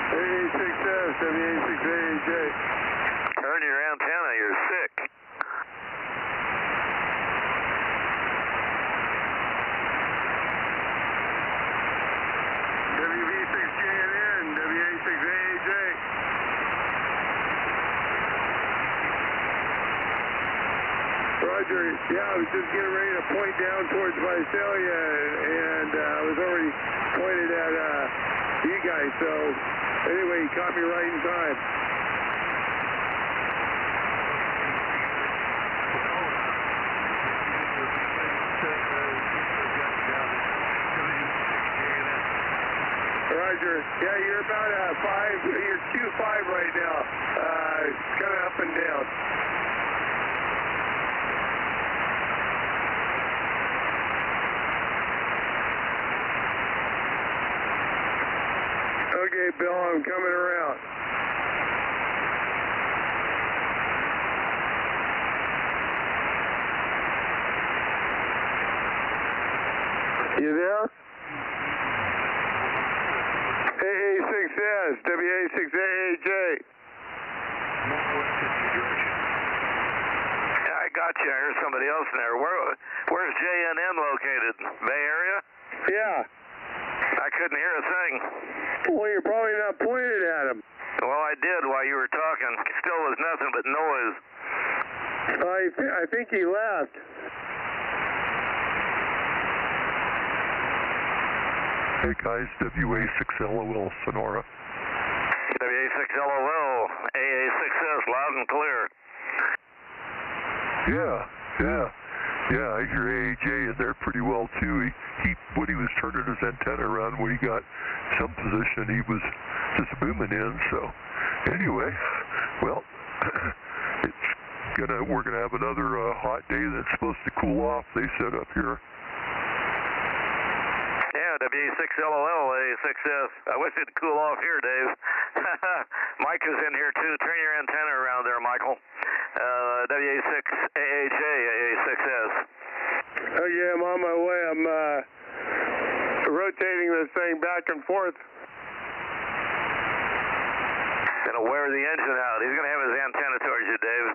AA6S, WA6AJ. Turn your antenna, you're sick. WB6JNN, WA6AJ. Roger, yeah, I was just getting ready to point down towards Visalia, and I was already pointed at you guys, so anyway, you caught me right in time. Roger, yeah, you're about 5, you're Q5 right now, kind of up and down. Okay, Bill, I'm coming around. You there? AA6S, WA6AJ. Yeah, I got you. I heard somebody else in there. Where's JNN located? Bay Area? Yeah. I couldn't hear a thing. Well, you're probably not pointed at him. Well, I did while you were talking. Still was nothing but noise. I think he left. Hey guys, WA6LOL Sonora. WA6LOL, AA6S, loud and clear. Yeah, I hear AAJ in there pretty well too. He when he was turning his antenna around, when he got some position, he was just booming in. So anyway, well, we're gonna have another hot day that's supposed to cool off. They said up here. Yeah, WA6LOL, AA6S. I wish it'd cool off here, Dave. Mike is in here too. Turn your antenna around there, Michael. WA6AHA, AA6S. Oh yeah, I'm on my way. I'm rotating this thing back and forth. Gonna wear the engine out. He's gonna have his antenna towards you, Dave.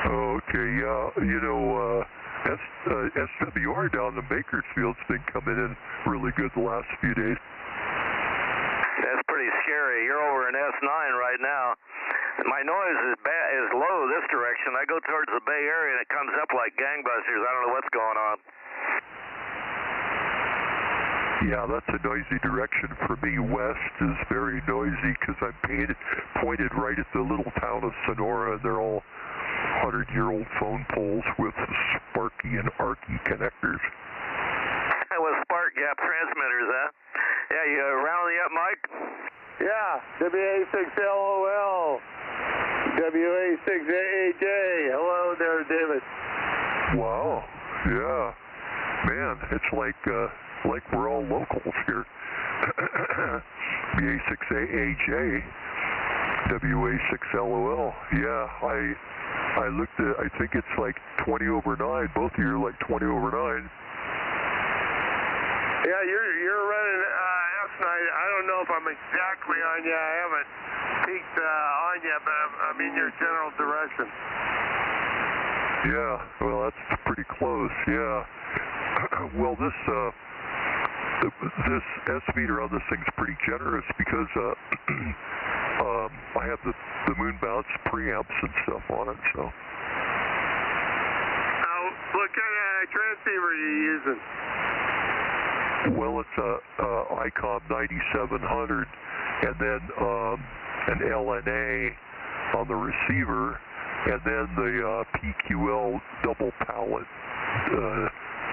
Okay, yeah, you know, SWR down in Bakersfield's been coming in really good the last few days. That's pretty scary. You're over in S9 right now. My noise is low this direction. I go towards the Bay Area and it comes up like gangbusters. I don't know what's going on. Yeah, that's a noisy direction for me. West is very noisy because I'm pointed right at the little town of Sonora, and they're all 100-year-old phone poles with Sparky and Arky connectors. With spark gap transmitters, huh? Yeah, you rounding up, Mike? Yeah, WA6LOL, WA6AJ. Hello there, David. Wow, yeah. Man, it's like we're all locals here. BA6AAJ, WA6LOL. Yeah, I looked at, I think it's like 20 over 9. Both of you are like 20 over 9. Yeah, you're running F9. I don't know if I'm exactly on you. I haven't peeked on you, but I'm in your general direction. Yeah, well, that's pretty close. Yeah. Well, this S meter on this thing's pretty generous because I have the moon bounce preamps and stuff on it. So. What kind of transceiver are you using? Well, it's a ICOM 9700, and then an LNA on the receiver, and then the PQL double pallet,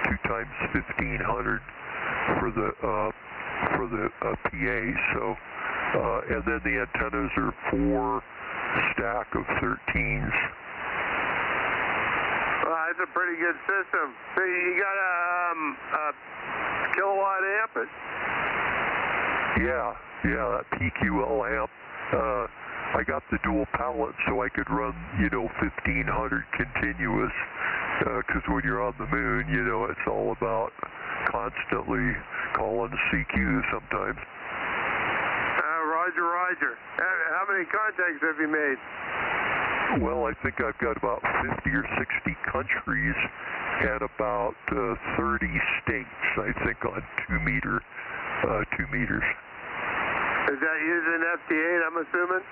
2x1500 for the PA. So, and then the antennas are 4 stack of 13s. That's a pretty good system. So you got a kilowatt amp it? Yeah, that PQL amp. I got the dual pallet so I could run, 1500 continuous. Because when you're on the moon, it's all about constantly calling CQ sometimes. Roger, Roger. How many contacts have you made? Well, I think I've got about 50 or 60 countries and about 30 states, I think, on 2 meters. Is that using FT8, I'm assuming?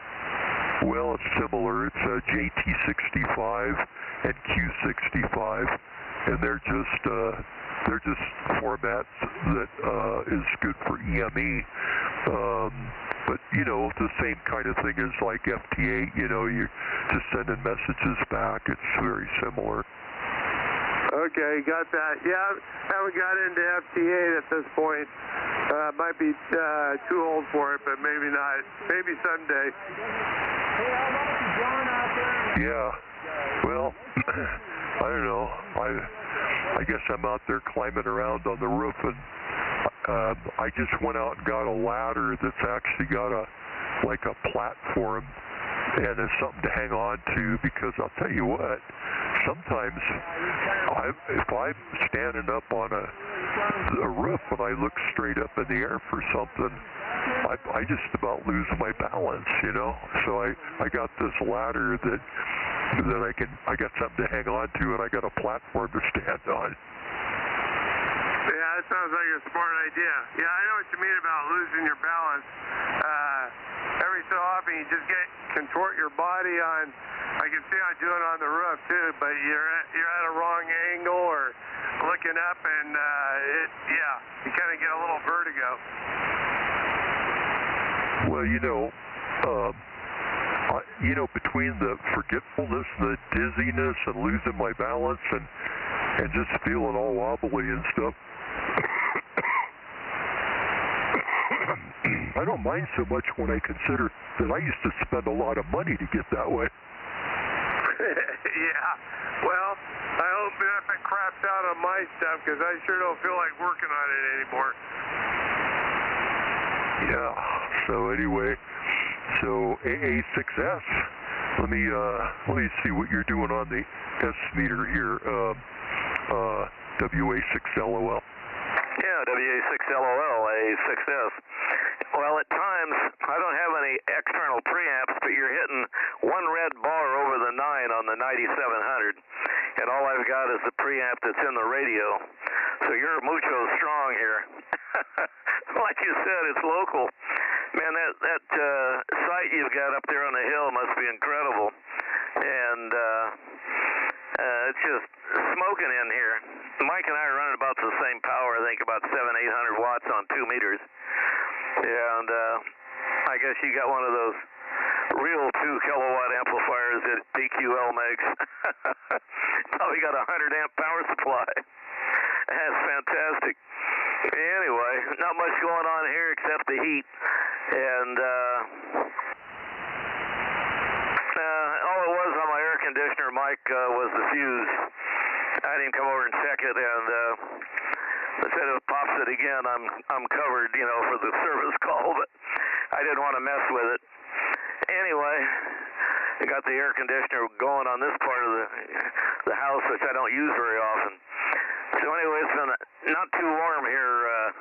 Well, it's similar. It's JT65 and Q65, and they're just formats that is good for EME. But, you know, the same kind of thing as like FT8, you know, you're just sending messages back. It's very similar. Okay, got that. Yeah, I haven't got into FT8 at this point. Might be too old for it, but maybe not. Maybe someday. Hey, how about you, John, out there? Yeah. Well, I don't know. I guess I'm out there climbing around on the roof, and I just went out and got a ladder that's actually got a platform, and it's something to hang on to, because I'll tell you what, sometimes if I'm standing up on a roof and I look straight up in the air for something, I just about lose my balance, you know. So I got this ladder that I got something to hang on to, and I got a platform to stand on. Yeah, that sounds like a smart idea. Yeah, I know what you mean about losing your balance. Every so often you just contort your body on, I can see I do it on the roof too, but you're at a wrong angle or looking up, and you kind of get a little vertigo. Well, you know, between the forgetfulness, the dizziness, and losing my balance, and just feeling all wobbly and stuff, I don't mind so much when I consider that I used to spend a lot of money to get that way. Yeah, well, I hope nothing craps out on my stuff, because I sure don't feel like working on it anymore. Yeah, so anyway, AA6S, let me see what you're doing on the S meter here, WA6LOL. Yeah, WA6LOL, A6S. Well, at times, I don't have any external preamps, but you're hitting one red bar over the 9 on the 9700, and all I've got is the preamp that's in the radio. So you're mucho strong here. Like you said, it's local. Man, that site you've got up there on the hill must be incredible. And it's just smoking in here. Mike and I are running about the same power, I think about 700-800 watts on 2 meters. And I guess you got one of those real 2 kilowatt amplifiers that DQL makes. Probably got a 100 amp power supply. That's fantastic. Anyway, not much going on here except the heat. And all it was on my air conditioner, Mike, was the fuse. I had him come over and check it, and instead of pops it again, I'm covered, you know, for the service call, but I didn't want to mess with it. Anyway, I got the air conditioner going on this part of the house, which I don't use very often. So anyway, it's been not too warm here,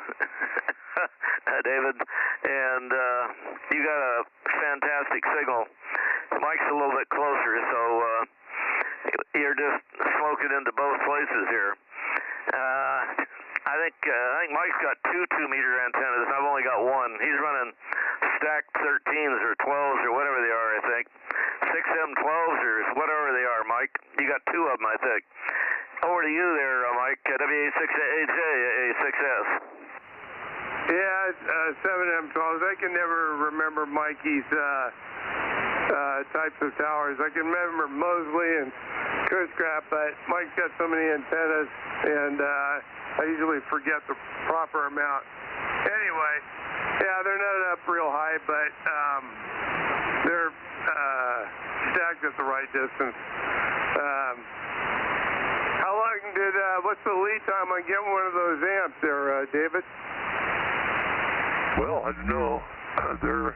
David, and you got a fantastic signal. Mike's a little bit closer, so you're just smoking into both places here. I think Mike's got 2 2-meter antennas, and I've only got one. He's running stacked 13s or 12s or whatever they are, I think. 6M12s or whatever they are, Mike. You got 2 of them, I think. Over to you there, Mike, WA6AJ, A6S. Yeah, 7M12s. I can never remember Mikey's types of towers. I can remember Mosley and Coastcraft, but Mike's got so many antennas, and I usually forget the proper amount. Anyway, yeah, they're not up real high, but they're stacked at the right distance. How long what's the lead time on getting one of those amps there, David? Well, I don't know. They're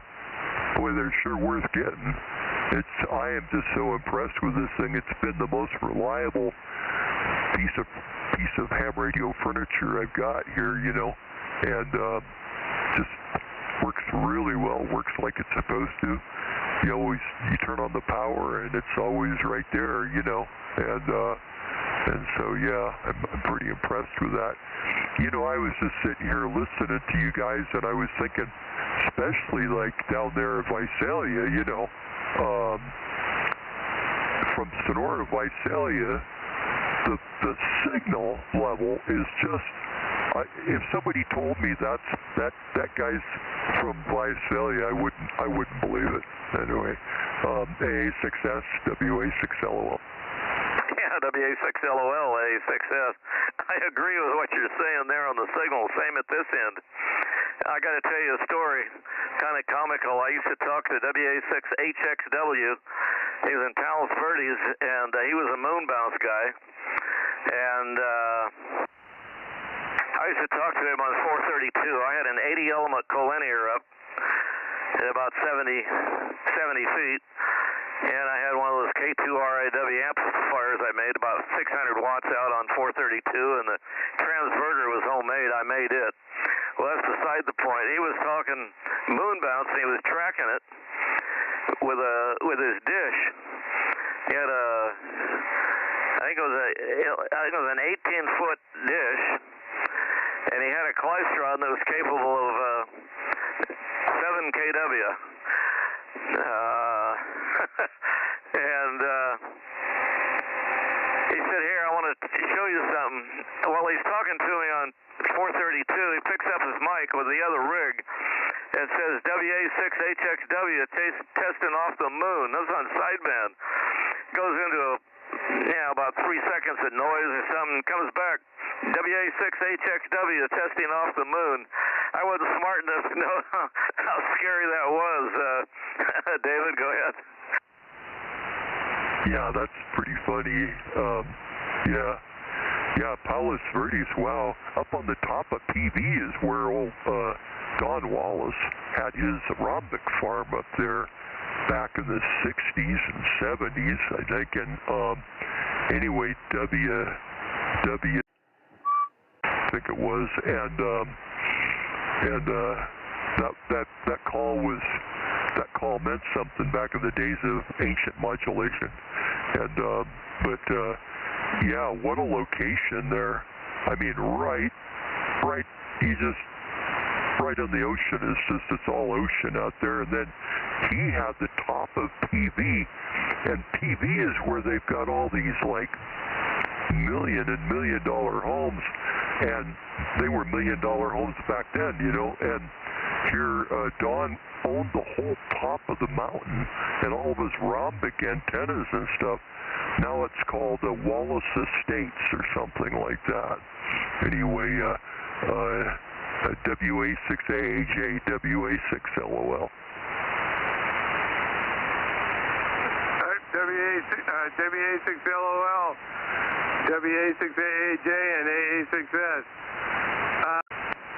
sure worth getting. I am just so impressed with this thing. It's been the most reliable piece of piece of ham radio furniture I've got here, you know, and just works really well, works like it's supposed to. You turn on the power and it's always right there, you know, and so yeah, I'm pretty impressed with that. You know, I was just sitting here listening to you guys, and I was thinking, especially like down there in Visalia, you know, from Sonora to Visalia, the signal level is just. If somebody told me that guy's from Visalia, I wouldn't believe it. Anyway, AA6S, WA6LOL. Yeah, WA6LOL, AA6S. I agree with what you're saying there on the signal. Same at this end. I got to tell you a story, kind of comical. I used to talk to WA6HXW. He was in Palos Verdes, and he was a moon bounce guy. And I used to talk to him on 432. I had an 80-element collinear up at about 70 feet. And I had one of those K2RAW amplifiers I made, about 600 watts out on 432, and the transverter was homemade. I made it. Well, that's beside the point. He was talking moon bounce, and he was tracking it with his dish. He had I think it was an 18-foot dish, and he had a Klystron that was capable of 7 kW. And he said, "Here, I want to show you something." While he's talking to me on 432, he picks up his mic with the other rig and says, "WA6HXW testing off the moon." That's on sideband. Goes into about 3 seconds of noise or something, comes back. WA6HXW testing off the moon. I wasn't smart enough to know how scary that was. David, go ahead. Yeah, that's pretty funny. Yeah, Palos Verdes, wow. Up on the top of PV is where old Don Wallace had his rhombic farm up there back in the 60s and 70s, I think. And anyway, I think it was, and that call meant something back in the days of ancient modulation. And yeah, what a location there. I mean, right on the ocean. It's all ocean out there. And then he had the top of PV, and PV is where they've got all these like $1 million homes, and they were $1 million homes back then, you know. And here, Don owned the whole top of the mountain and all of his rhombic antennas and stuff. Now it's called the Wallace Estates or something like that. Anyway, WA6AAJ, WA6LOL. WA6LOL, WA6AAJ, and AA6S.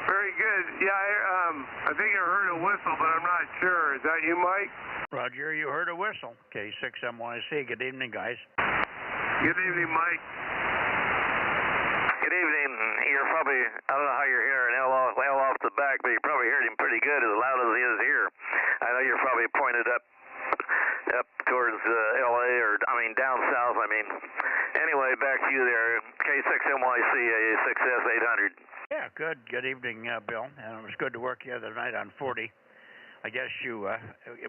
Very good. Yeah, I think I heard a whistle, but I'm not sure. Is that you, Mike? Roger, you heard a whistle. K6MYC. Good evening, guys. Good evening, Mike. Good evening. You're probably, I don't know how you're hearing L off the back, but you probably heard him pretty good, as loud as he is here. I know you're probably pointed up towards LA, or down south. Anyway, back to you there. K6MYC, AA6S 800. Yeah, good. Good evening, Bill. And it was good to work the other night on 40. I guess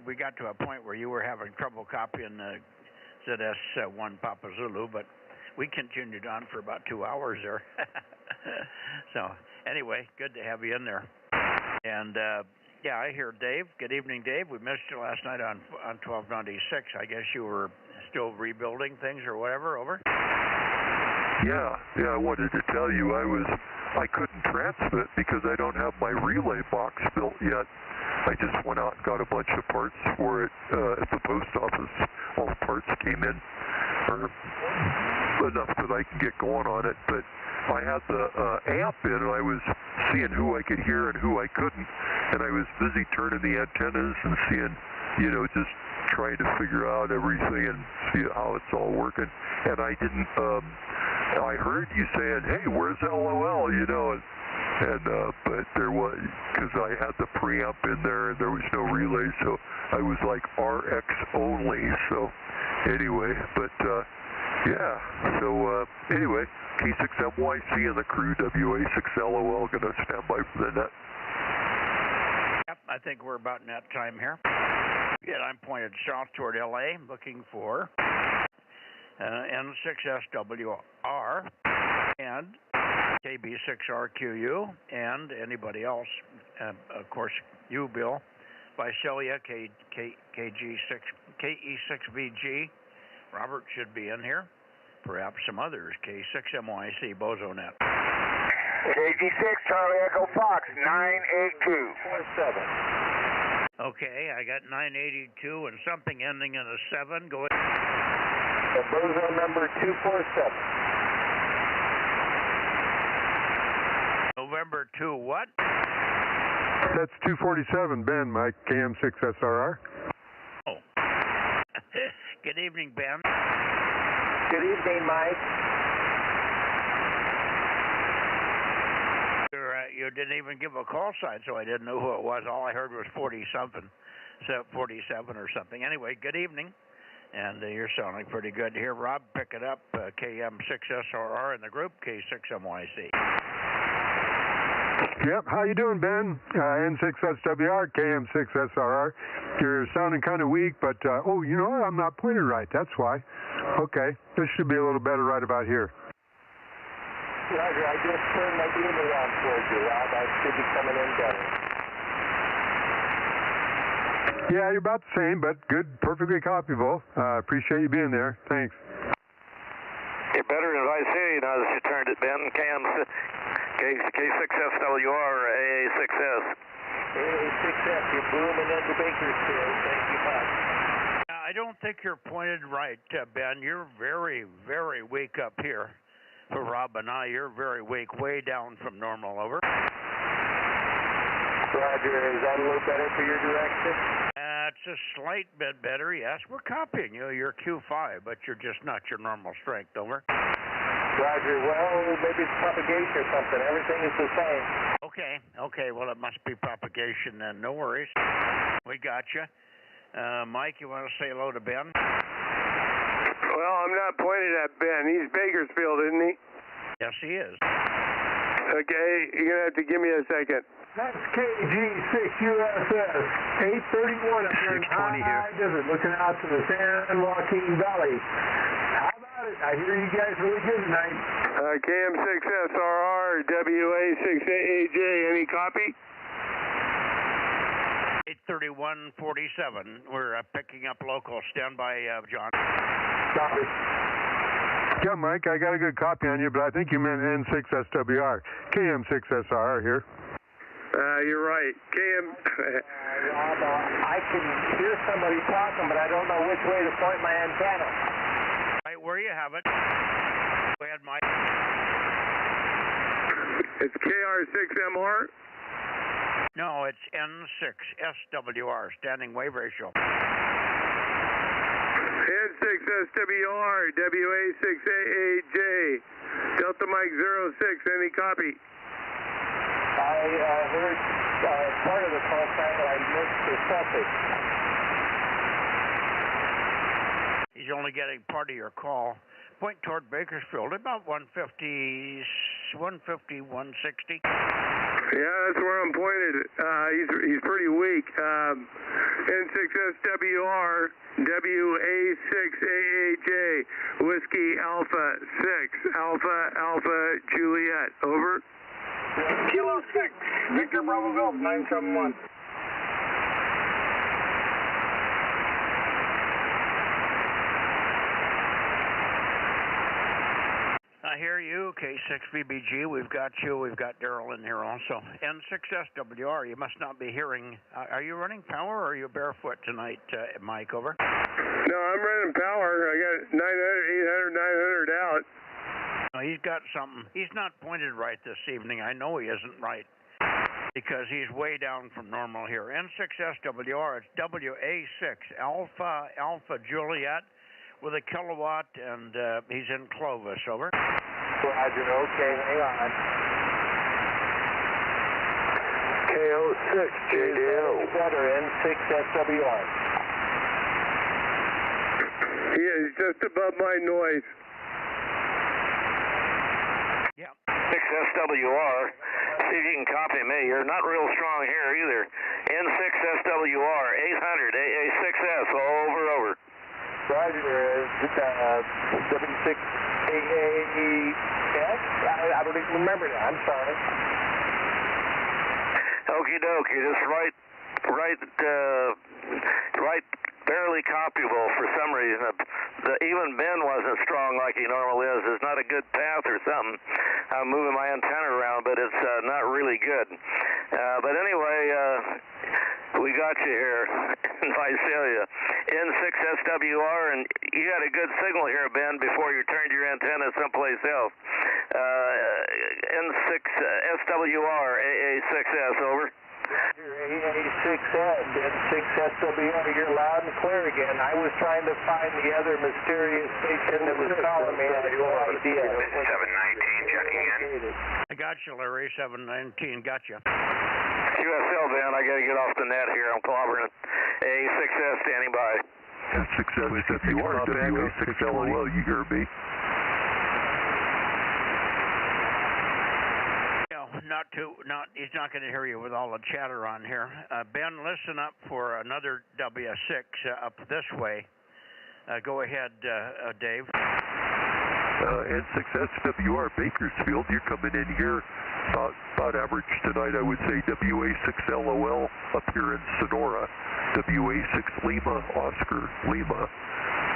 we got to a point where you were having trouble copying ZS1 Papa Zulu, but we continued on for about 2 hours there. So anyway, good to have you in there. And yeah, I hear Dave. Good evening, Dave. We missed you last night on 1296. I guess you were still rebuilding things or whatever. Over. Yeah. I wanted to tell you I couldn't transmit because I don't have my relay box built yet. I just went out and got a bunch of parts for it at the post office. All the parts came in, or enough that I can get going on it. But I had the amp in, and I was seeing who I could hear and who I couldn't. And I was busy turning the antennas and seeing, just trying to figure out everything and see how it's all working. And I didn't I heard you saying, hey, where's LOL, you know, but there was, because I had the preamp in there and there was no relay, so I was like RX only, so anyway, but yeah, so anyway, K6MYC and the crew, WA6LOL, going to stand by for the net. Yep, I think we're about net time here. Again, I'm pointed south toward LA, looking for N6SWR and KB6RQU and anybody else. Of course, you, Bill, Visalia, KE6VG. Robert should be in here. Perhaps some others. K6MYC, Bozo Net. KG6, Charlie Echo Fox, 98247. Okay, I got 982 and something ending in a 7. Go ahead. The Bozo number 247. November 2 what? That's 247, Ben, Mike, KM6SRR. Oh. Good evening, Ben. Good evening, Mike. You didn't even give a call sign, so I didn't know who it was. All I heard was 40-something, 47 or something. Anyway, good evening, and you're sounding pretty good here. Rob, pick it up, KM6SRR in the group, K6MYC. Yep, how you doing, Ben? N6SWR, KM6SRR. You're sounding kind of weak, but, oh, you know what? I'm not pointed right. That's why. Okay, this should be a little better right about here. Roger, I just turned my beam around towards you, Rob. I should be coming in better. Yeah, you're about the same, but good, perfectly copyable. Appreciate you being there. Thanks. You're better than Visalia now that you turned it, Ben. K6SWR, AA6S. AA6S, you're booming into Bakersfield. Thank you much. I don't think you're pointed right, Ben. You're very, very weak up here. For Rob and I, you're very weak, way down from normal, over. Roger, is that a little better for your direction? It's a slight bit better, yes. We're copying you. You're Q5, but you're just not your normal strength, over. Roger, well, maybe it's propagation or something. Everything is the same. Okay, well, it must be propagation then. No worries. We got you. Mike, you want to say hello to Ben? Well, I'm not pointed at Ben. He's Bakersfield, isn't he? Yes, he is. Okay, you're going to have to give me a second. That's KG6USS, 831 up here in High Desert, looking out to the San Joaquin Valley. How about it? I hear you guys really good tonight. KM6SRR, WA6AJ, any copy? 831-47. We're picking up local. Stand by, John. Copy. Yeah, Mike, I got a good copy on you, but I think you meant N6SWR. KM6SRR here. You're right. Rob, I can hear somebody talking, but I don't know which way to point my antenna. Right where you have it. Go ahead, Mike. It's KR6MR? No, it's N6SWR, standing wave ratio. N6SWR, WA6AAJ, Delta Mike 06, any copy? I heard part of the call sign, but I missed the suffix. He's only getting part of your call. Point toward Bakersfield, about 150, 160. Yeah, that's where I'm pointed. He's pretty weak. N6SWR, WA6AAJ, Whiskey Alpha 6, Alpha Juliet. Over. Kilo 6, Victor Bravo Golf, 971. I hear you, K6VBG. We've got you. We've got Daryl in here also. N6SWR, you must not be hearing. Are you running power or are you barefoot tonight, Mike? Over. No, I'm running power. I got 900, 800, 900 out. No, he's got something. He's not pointed right this evening. I know he isn't right because he's way down from normal here. N6SWR, it's WA6, Alpha Juliet with a kilowatt, and he's in Clovis. Over. Roger, okay, hang on. KO6, JDO. Better, N6SWR. He is just above my noise. Yeah. 6SWR. See if you can copy me. You're not real strong here either. N6SWR, 800, AA6S, over. Roger, W6AAS? I don't even remember that, I'm sorry. Okie dokie, just right, barely copyable for some reason. Even Ben wasn't strong like he normally is. It's not a good path or something. I'm moving my antenna around, but it's not really good. But anyway, we got you here in Visalia. N6SWR, and you had a good signal here, Ben, before you turned your antenna someplace else. N6SWR, AA6S, over. AA6S, N6SWR, you're loud and clear again. I was trying to find the other mysterious station that was calling me. I had no idea. 719, checking in. I got you, Larry. 719, got you. QSL, Ben, I got to get off the net here. I'm clobbering. AA6S standing by. S6SWR, WA6LOL, you hear me? He's not going to hear you with all the chatter on here. Ben, listen up for another W6 up this way. Go ahead, Dave. N6SWR, Bakersfield, you're coming in here about average tonight, I would say. WA6LOL up here in Sonora. WA6 Lima, Oscar, Lima,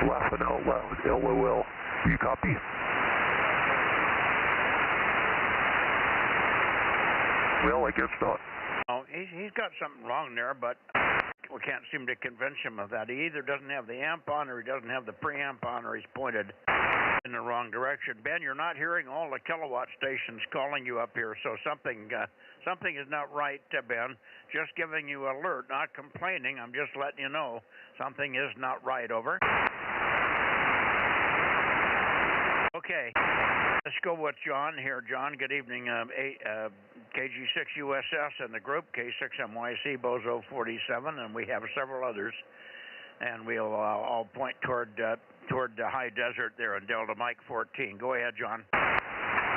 laughing out loud, LOL. You copy? Well, I guess not. Oh, he's got something wrong there, but we can't seem to convince him of that. He either doesn't have the amp on, or he doesn't have the preamp on, or he's pointed in the wrong direction. Ben, you're not hearing all the kilowatt stations calling you up here, so something is not right, Ben. Just giving you an alert, not complaining. I'm just letting you know something is not right. Over. Okay, let's go with John here. John, good evening. KG6USS and the group, K6MYC, Bozo 47, and we have several others. And we'll all point toward the high desert there in Delta Mike 14. Go ahead, John.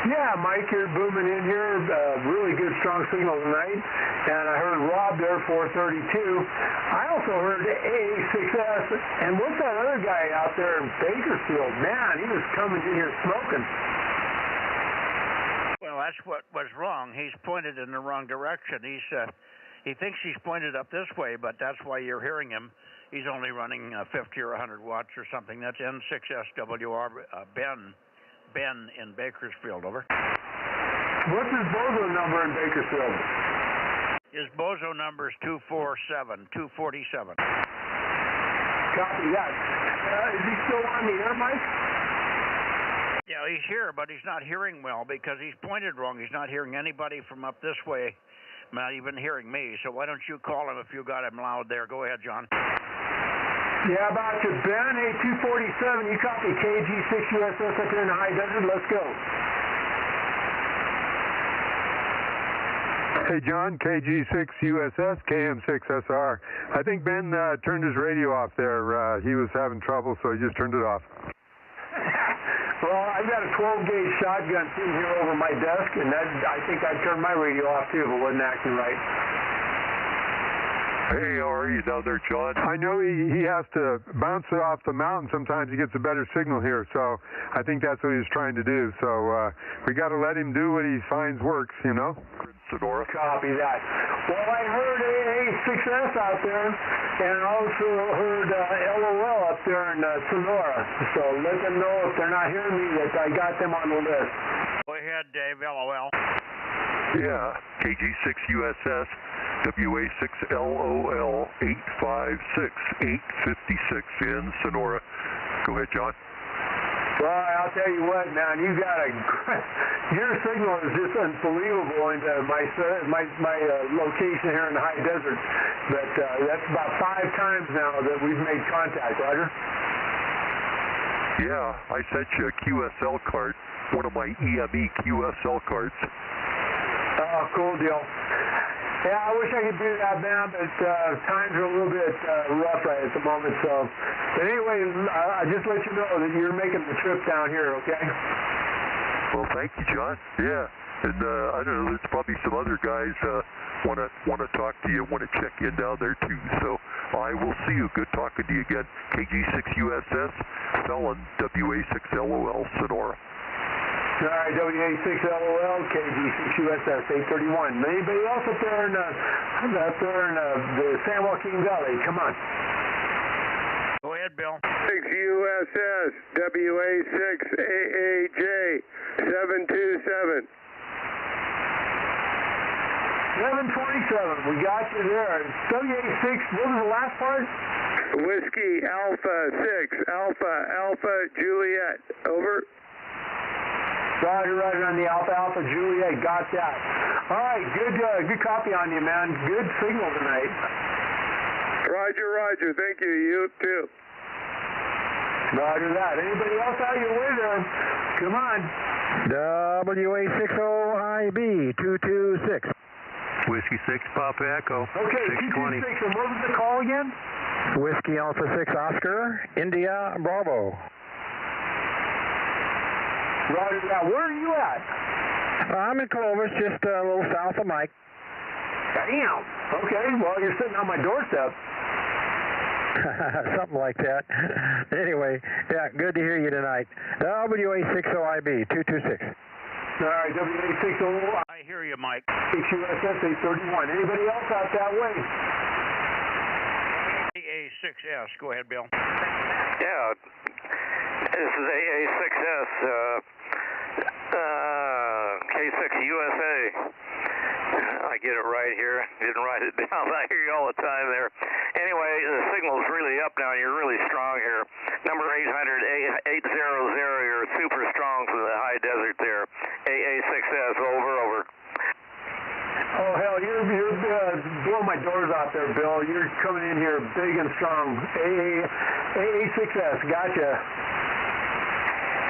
Yeah, Mike, you're booming in here. Really good, strong signal tonight. And I heard Rob there, 432. I also heard AA6S. And what's that other guy out there in Bakersfield? Man, he was coming in here smoking. Well, that's what was wrong. He's pointed in the wrong direction. He thinks he's pointed up this way, but that's why you're hearing him. He's only running 50 or 100 watts or something. That's N6SWR, Ben in Bakersfield, over. What's his Bozo number in Bakersfield? His Bozo number is 247. Copy that. Is he still on the air, Mike? Yeah, he's here, but he's not hearing well because he's pointed wrong. He's not hearing anybody from up this way, not even hearing me. So why don't you call him if you got him loud there? Go ahead, John. Yeah, about you, Ben. Hey, 247, you copy KG6USS up here in the high desert. Let's go. Hey, John, KG6USS, KM6SR. I think Ben turned his radio off there. He was having trouble, so he just turned it off. Well, I've got a 12-gauge shotgun sitting here over my desk, and I think I'd turn my radio off, too, if it wasn't acting right. Hey, how are you down there, John? I know he has to bounce it off the mountain. Sometimes he gets a better signal here, so I think that's what he's trying to do. So we got to let him do what he finds works, you know? Sonora. Copy that. Well, I heard AA6S out there, and also heard LOL up there in Sonora. So let them know if they're not hearing me that I got them on the list. Go ahead, Dave, LOL. Yeah, KG6USS, WA6LOL, 856, 856 in Sonora. Go ahead, John. Well, I'll tell you what, man, you got your signal is just unbelievable into my location here in the high desert. But that's about 5 times now that we've made contact, Roger. Yeah, I sent you a QSL card. one of my EME QSL cards. Oh, cool deal. Yeah, I wish I could do that, man, but times are a little bit rough right at the moment. So, but anyway, I just let you know that you're making the trip down here, okay? Well, thank you, John. Yeah, and I don't know. There's probably some other guys want to talk to you, want to check in down there too. So I will see you. Good talking to you again. KG6USS, Felon, WA6LOL, Sonora. All right, WA6LOL, KG6USS 831. Anybody else up there in the San Joaquin Valley? Come on. Go ahead, Bill. 6USS, WA6AAJ 727. 727. We got you there. WA6. What was the last part? Whiskey Alpha 6 Alpha Juliet. Over. Roger on the Alpha Juliet. Got that. All right, good copy on you, man. Good signal tonight. Roger. Thank you. You too. Roger that. Anybody else out your way there? Come on. WA60IB 226. Whiskey 6 Papa Echo. Okay, 226. And what was the call again? Whiskey Alpha 6 Oscar, India Bravo. Roger that. Where are you at? I'm in Clovis, just a little south of Mike. Damn. Okay, well, you're sitting on my doorstep. Something like that. Anyway, yeah, good to hear you tonight. WA60IB 226. All right, WA60. I hear you, Mike. HUSS 831. Anybody else out that way? AA6S. Go ahead, Bill. Yeah, this is AA6S, K6USA. I get it right here. Didn't write it down. I hear you all the time there. Anyway, the signal's really up now. You're really strong here. Number 800-800, you're super strong from the high desert there. AA6S, over. Oh, hell, you're blowing my doors off there, Bill. You're coming in here big and strong. AA6S, gotcha.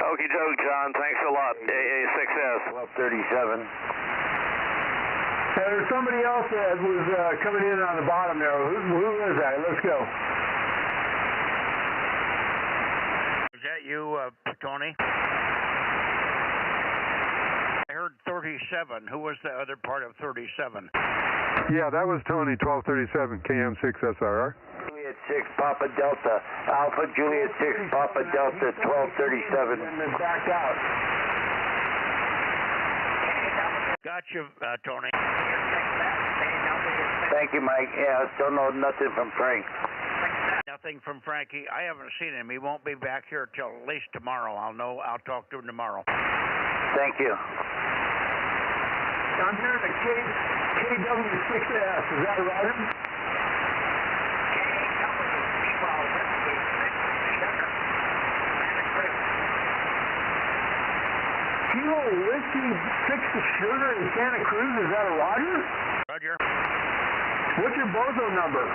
Okie doke, John. Thanks a lot. AA6S. 1237. There's somebody else that was coming in on the bottom there. Who is that? Let's go. Is that you, Tony? I heard 37. Who was the other part of 37? Yeah, that was Tony, 1237, KM6SRR. Juliet 6 Papa Delta, Alpha Juliet 6 Papa Delta 1237. And then backed out. Got you, Tony. Thank you, Mike. Yeah, still know nothing from Frank. Nothing from Frankie. I haven't seen him. He won't be back here till at least tomorrow. I'll talk to him tomorrow. Thank you. I'm hearing a KW6S. Is that right? Kilo Whiskey 6 Sugar in Santa Cruz. Is that a Roger? Roger. What's your Bozo number?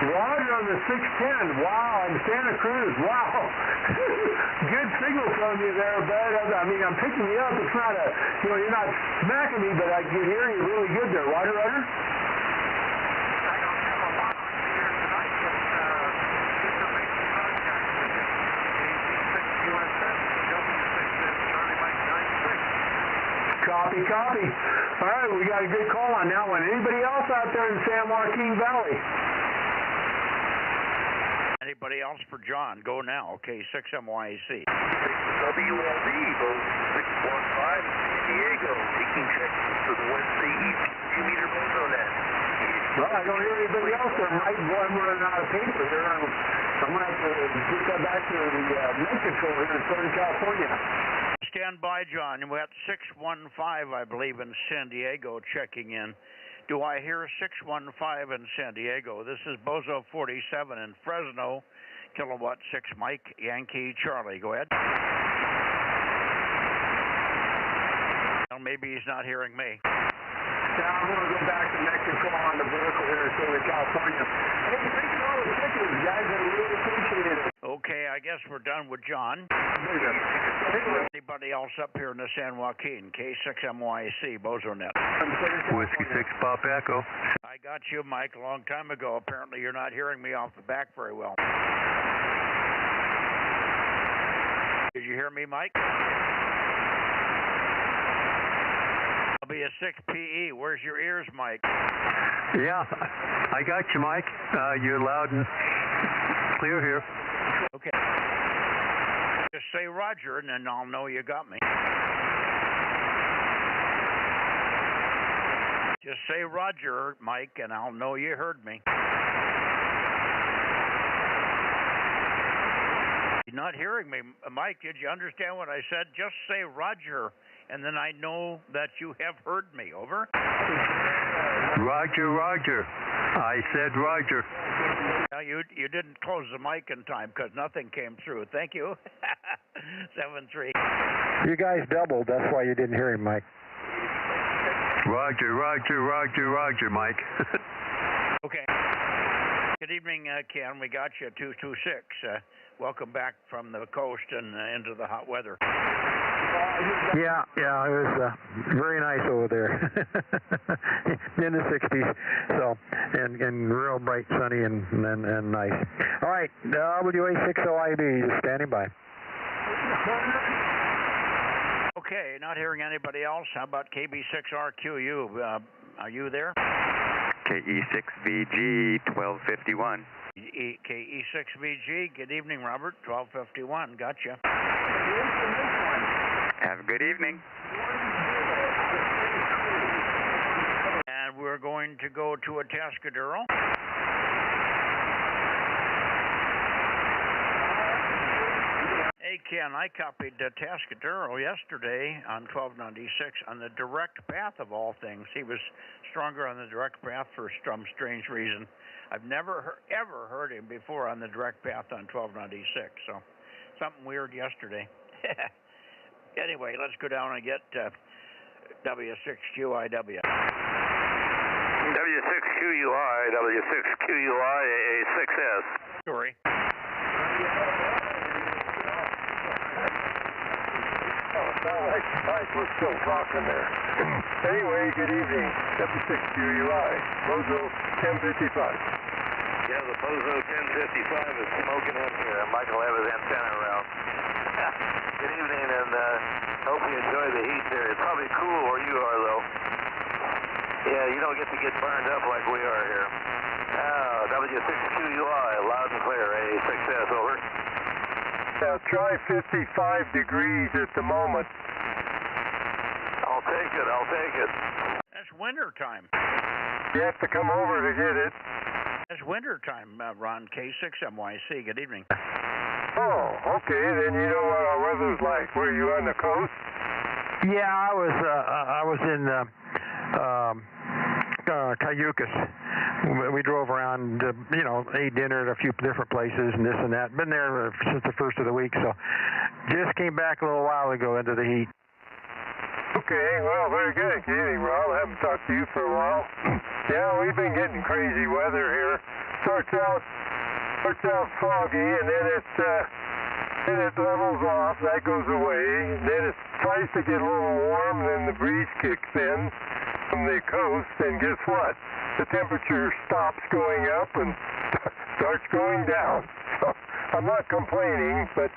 Roger on the 610. Wow, in Santa Cruz. Wow. Good signal from you there, bud. I mean, I'm picking you up. It's not you're not smacking me, but I can hear you really good there. Roger. Copy. All right, we got a good call on that one. Anybody else out there in San Joaquin Valley? Anybody else for John? Go now. Okay, 6MYAC. WLD, Bozo 615, San Diego, taking checks for the Wednesday evening 2-meter Bozo Net. Well, I don't hear anybody else there, Mike. Boy, I'm running out of paper here. I'm going to have to get that back to the med control here in Southern California. Stand by, John. We're at 615, I believe, in San Diego, checking in. Do I hear 615 in San Diego? This is Bozo 47 in Fresno, Kilowatt 6 Mike, Yankee Charlie. Go ahead. Well, maybe he's not hearing me. Yeah, I'm going to go back to Mexico on the vertical here in Southern California. Hey, thank you for all the chickens, guys. I really appreciate it. Okay, I guess we're done with John. Anybody else up here in the San Joaquin? K6MYC, Bozo Net. Whiskey 6 Pop Echo. I got you, Mike, a long time ago. Apparently you're not hearing me off the back very well. Did you hear me, Mike? I'll be a 6PE. Where's your ears, Mike? Yeah, I got you, Mike. You're loud and clear here. Okay. Just say Roger, and then I'll know you got me. Just say Roger, Mike, and I'll know you heard me. You're not hearing me, Mike. Did you understand what I said? Just say Roger, and then I know that you have heard me. Over. Roger, Roger. I said Roger. Now, you didn't close the mic in time because nothing came through. Thank you. 7-3. You guys doubled. That's why you didn't hear him, Mike. Roger, Roger, Roger, Roger, Mike. Okay. Good evening, Ken. We got you 226. Welcome back from the coast and into the hot weather. Yeah, it was very nice over there in the 60s. So, and real bright, sunny, and nice. All right, WA60IB, just standing by. Okay, not hearing anybody else. How about KB6RQU? Are you there? KE6VG 1251. KE6VG. Good evening, Robert. 1251. Gotcha. Have a good evening. And we're going to go to a Atascadero. Hey, Ken, I copied Atascadero yesterday on 1296 on the direct path of all things. He was stronger on the direct path for some strange reason. I've never ever heard him before on the direct path on 1296, so something weird yesterday. Anyway, let's go down and get W6QIW. W6QUI, W6QUI, A6S. Sorry. We're still talking there. Anyway, good evening. W6QUI, Bozo 1055. Yeah, the Bozo 1055 is smoking in here. Michael have his antenna around. Good evening, and hope you enjoy the heat there. It's probably cool where you are, though. Yeah, you don't get to get burned up like we are here. W6QUI, loud and clear, A6S, over. Now try 55 degrees at the moment. I'll take it. That's winter time. You have to come over to get it. It's winter time, Ron. K6MYC. Good evening. Oh, okay. Then you know what our weather's like. Were you on the coast? Yeah, I was in Cayucas. We drove around, ate dinner at a few different places and this and that. Been there since the first of the week, so just came back a little while ago into the heat. Okay, well, very good. Good evening, Rob. I haven't talked to you for a while. Yeah, we've been getting crazy weather here. Starts out foggy, and then it levels off. That goes away. Then it tries to get a little warm, then the breeze kicks in from the coast, and guess what? The temperature stops going up and starts going down. So I'm not complaining, but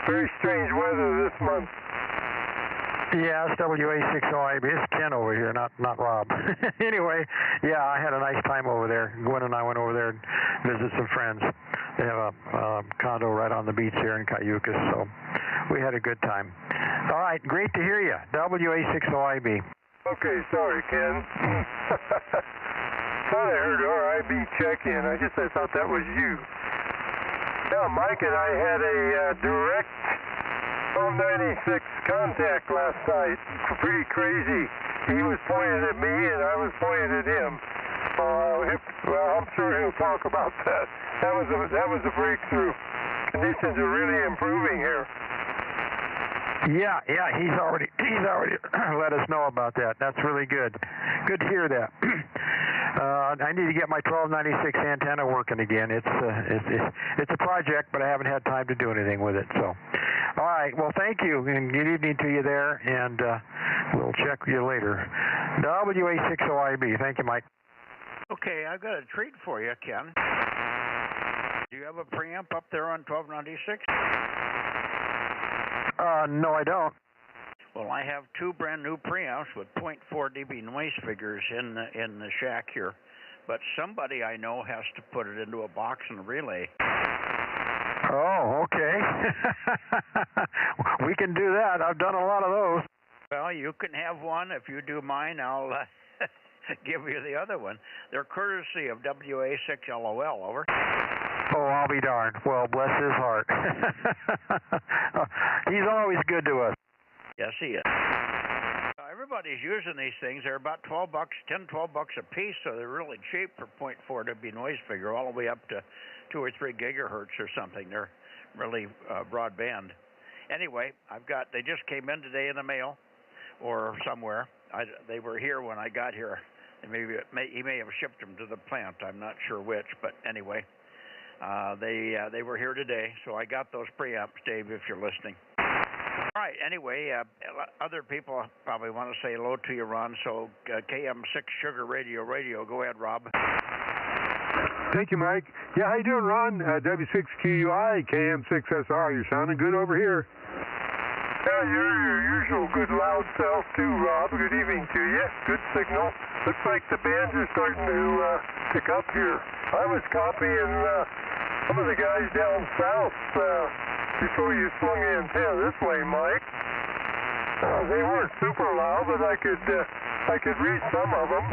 very strange weather this month. Yeah, it's WA60IB. It's Ken over here, not Rob. Anyway, yeah, I had a nice time over there. Gwen and I went over there and visited some friends. They have a condo right on the beach here in Cayucas, so we had a good time. All right, great to hear you. WA60IB. Okay, sorry, Ken. Thought I heard RIB check-in. I guess I thought that was you. Now, Mike and I had a direct 1296 contact last night. Pretty crazy. He was pointing at me and I was pointing at him. Well, I'm sure he'll talk about that. That was a breakthrough. Conditions are really improving here. Yeah, he's already let us know about that. That's really good. Good to hear that. I need to get my 1296 antenna working again. It's a project, but I haven't had time to do anything with it. So, all right. Well, thank you, and good evening to you there. And we'll check with you later. WA60IB. Thank you, Mike. Okay, I've got a treat for you, Ken. Do you have a preamp up there on 1296? No, I don't. Well, I have two brand new preamps with 0.4 dB noise figures in the shack here, but somebody I know has to put it into a box and a relay. Oh, okay. We can do that. I've done a lot of those. Well, you can have one. If you do mine, I'll give you the other one. They're courtesy of WA6LOL, over. Oh, I'll be darned. Well, bless his heart. He's always good to us. Yes, he is. Everybody's using these things. They're about $12, $10, $12 a piece, so they're really cheap for 0.4 dB noise figure, all the way up to 2 or 3 gigahertz or something. They're really broadband. Anyway, they just came in today in the mail or somewhere. They were here when I got here. He may have shipped them to the plant. I'm not sure which, but anyway. They were here today, so I got those preamps, Dave, if you're listening. All right, anyway, other people probably want to say hello to you, Ron, so KM6 Sugar Radio, go ahead, Rob. Thank you, Mike. Yeah, how you doing, Ron? W6QUI, KM6SR, you're sounding good over here. Yeah, you're your usual good loud self too, Rob. Good evening to you. Good signal. Looks like the bands are starting to pick up here. I was copying some of the guys down south before you swung the antenna this way, Mike. They weren't super loud, but I could read some of them.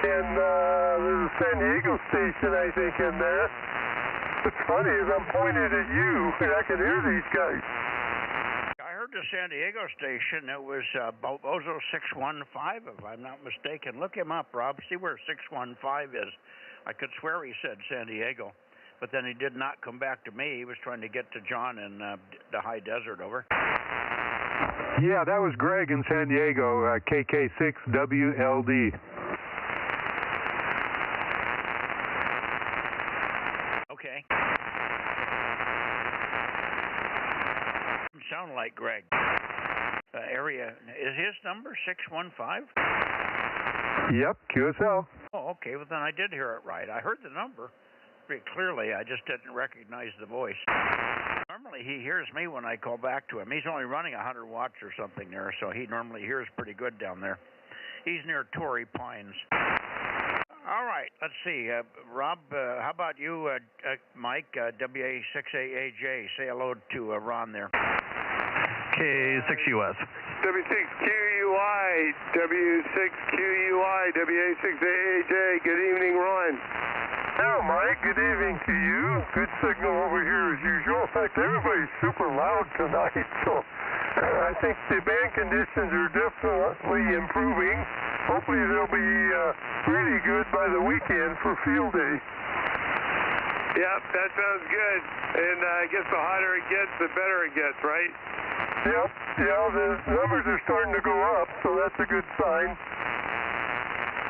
And there's a San Diego station, I think, in there. What's funny is I'm pointed at you, and I can hear these guys. I heard the San Diego station. It was Bozo 615, if I'm not mistaken. Look him up, Rob. See where 615 is. I could swear he said San Diego, but then he did not come back to me. He was trying to get to John in the high desert, over. Yeah, that was Greg in San Diego, KK6WLD. Okay. Sound like Greg. Area, is his number 615? Yep, QSL. Oh, okay, well then I did hear it right. I heard the number pretty clearly, I just didn't recognize the voice. Normally he hears me when I call back to him. He's only running 100 watts or something there, so he normally hears pretty good down there. He's near Torrey Pines. All right, let's see. Rob, how about you, Mike, WA6AAJ? Say hello to Ron there. K6US. W6QUI, W6QUI, WA6AAJ. Good evening, Ron. Hello, Mike. Good evening to you. Good signal over here as usual. In fact, everybody's super loud tonight, so I think the band conditions are definitely improving. Hopefully they'll be really good by the weekend for field day. Yep, that sounds good. And I guess the hotter it gets, the better it gets, right? Yep, yeah, the numbers are starting to go up, so that's a good sign.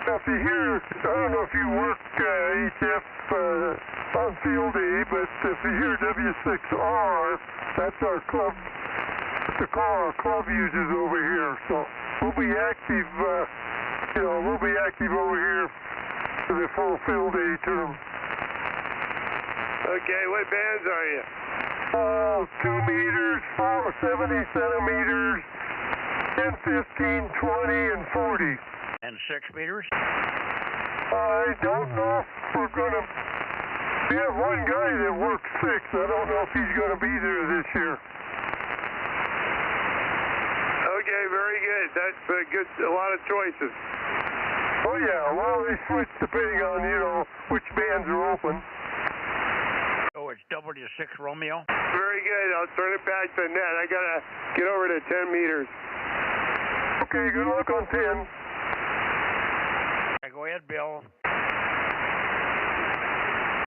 Now, if you hear, I don't know if you work HF on field day, but if you hear W6R, that's our club, the call our club uses over here. So we'll be active, we'll be active over here for the full field day term. Okay, what bands are you? 2 meters, 70 centimeters, 10, 15, 20, and 40. And 6 meters? I don't know if we're going to... We have one guy that works 6. I don't know if he's going to be there this year. Okay, very good. That's a lot of choices. Oh, yeah. Well, they switch depending on, which bands are open. Oh, it's W6 Romeo? Very good. I'll turn it back to net. I got to get over to 10 meters. Okay, good luck on 10. Go ahead, Bill.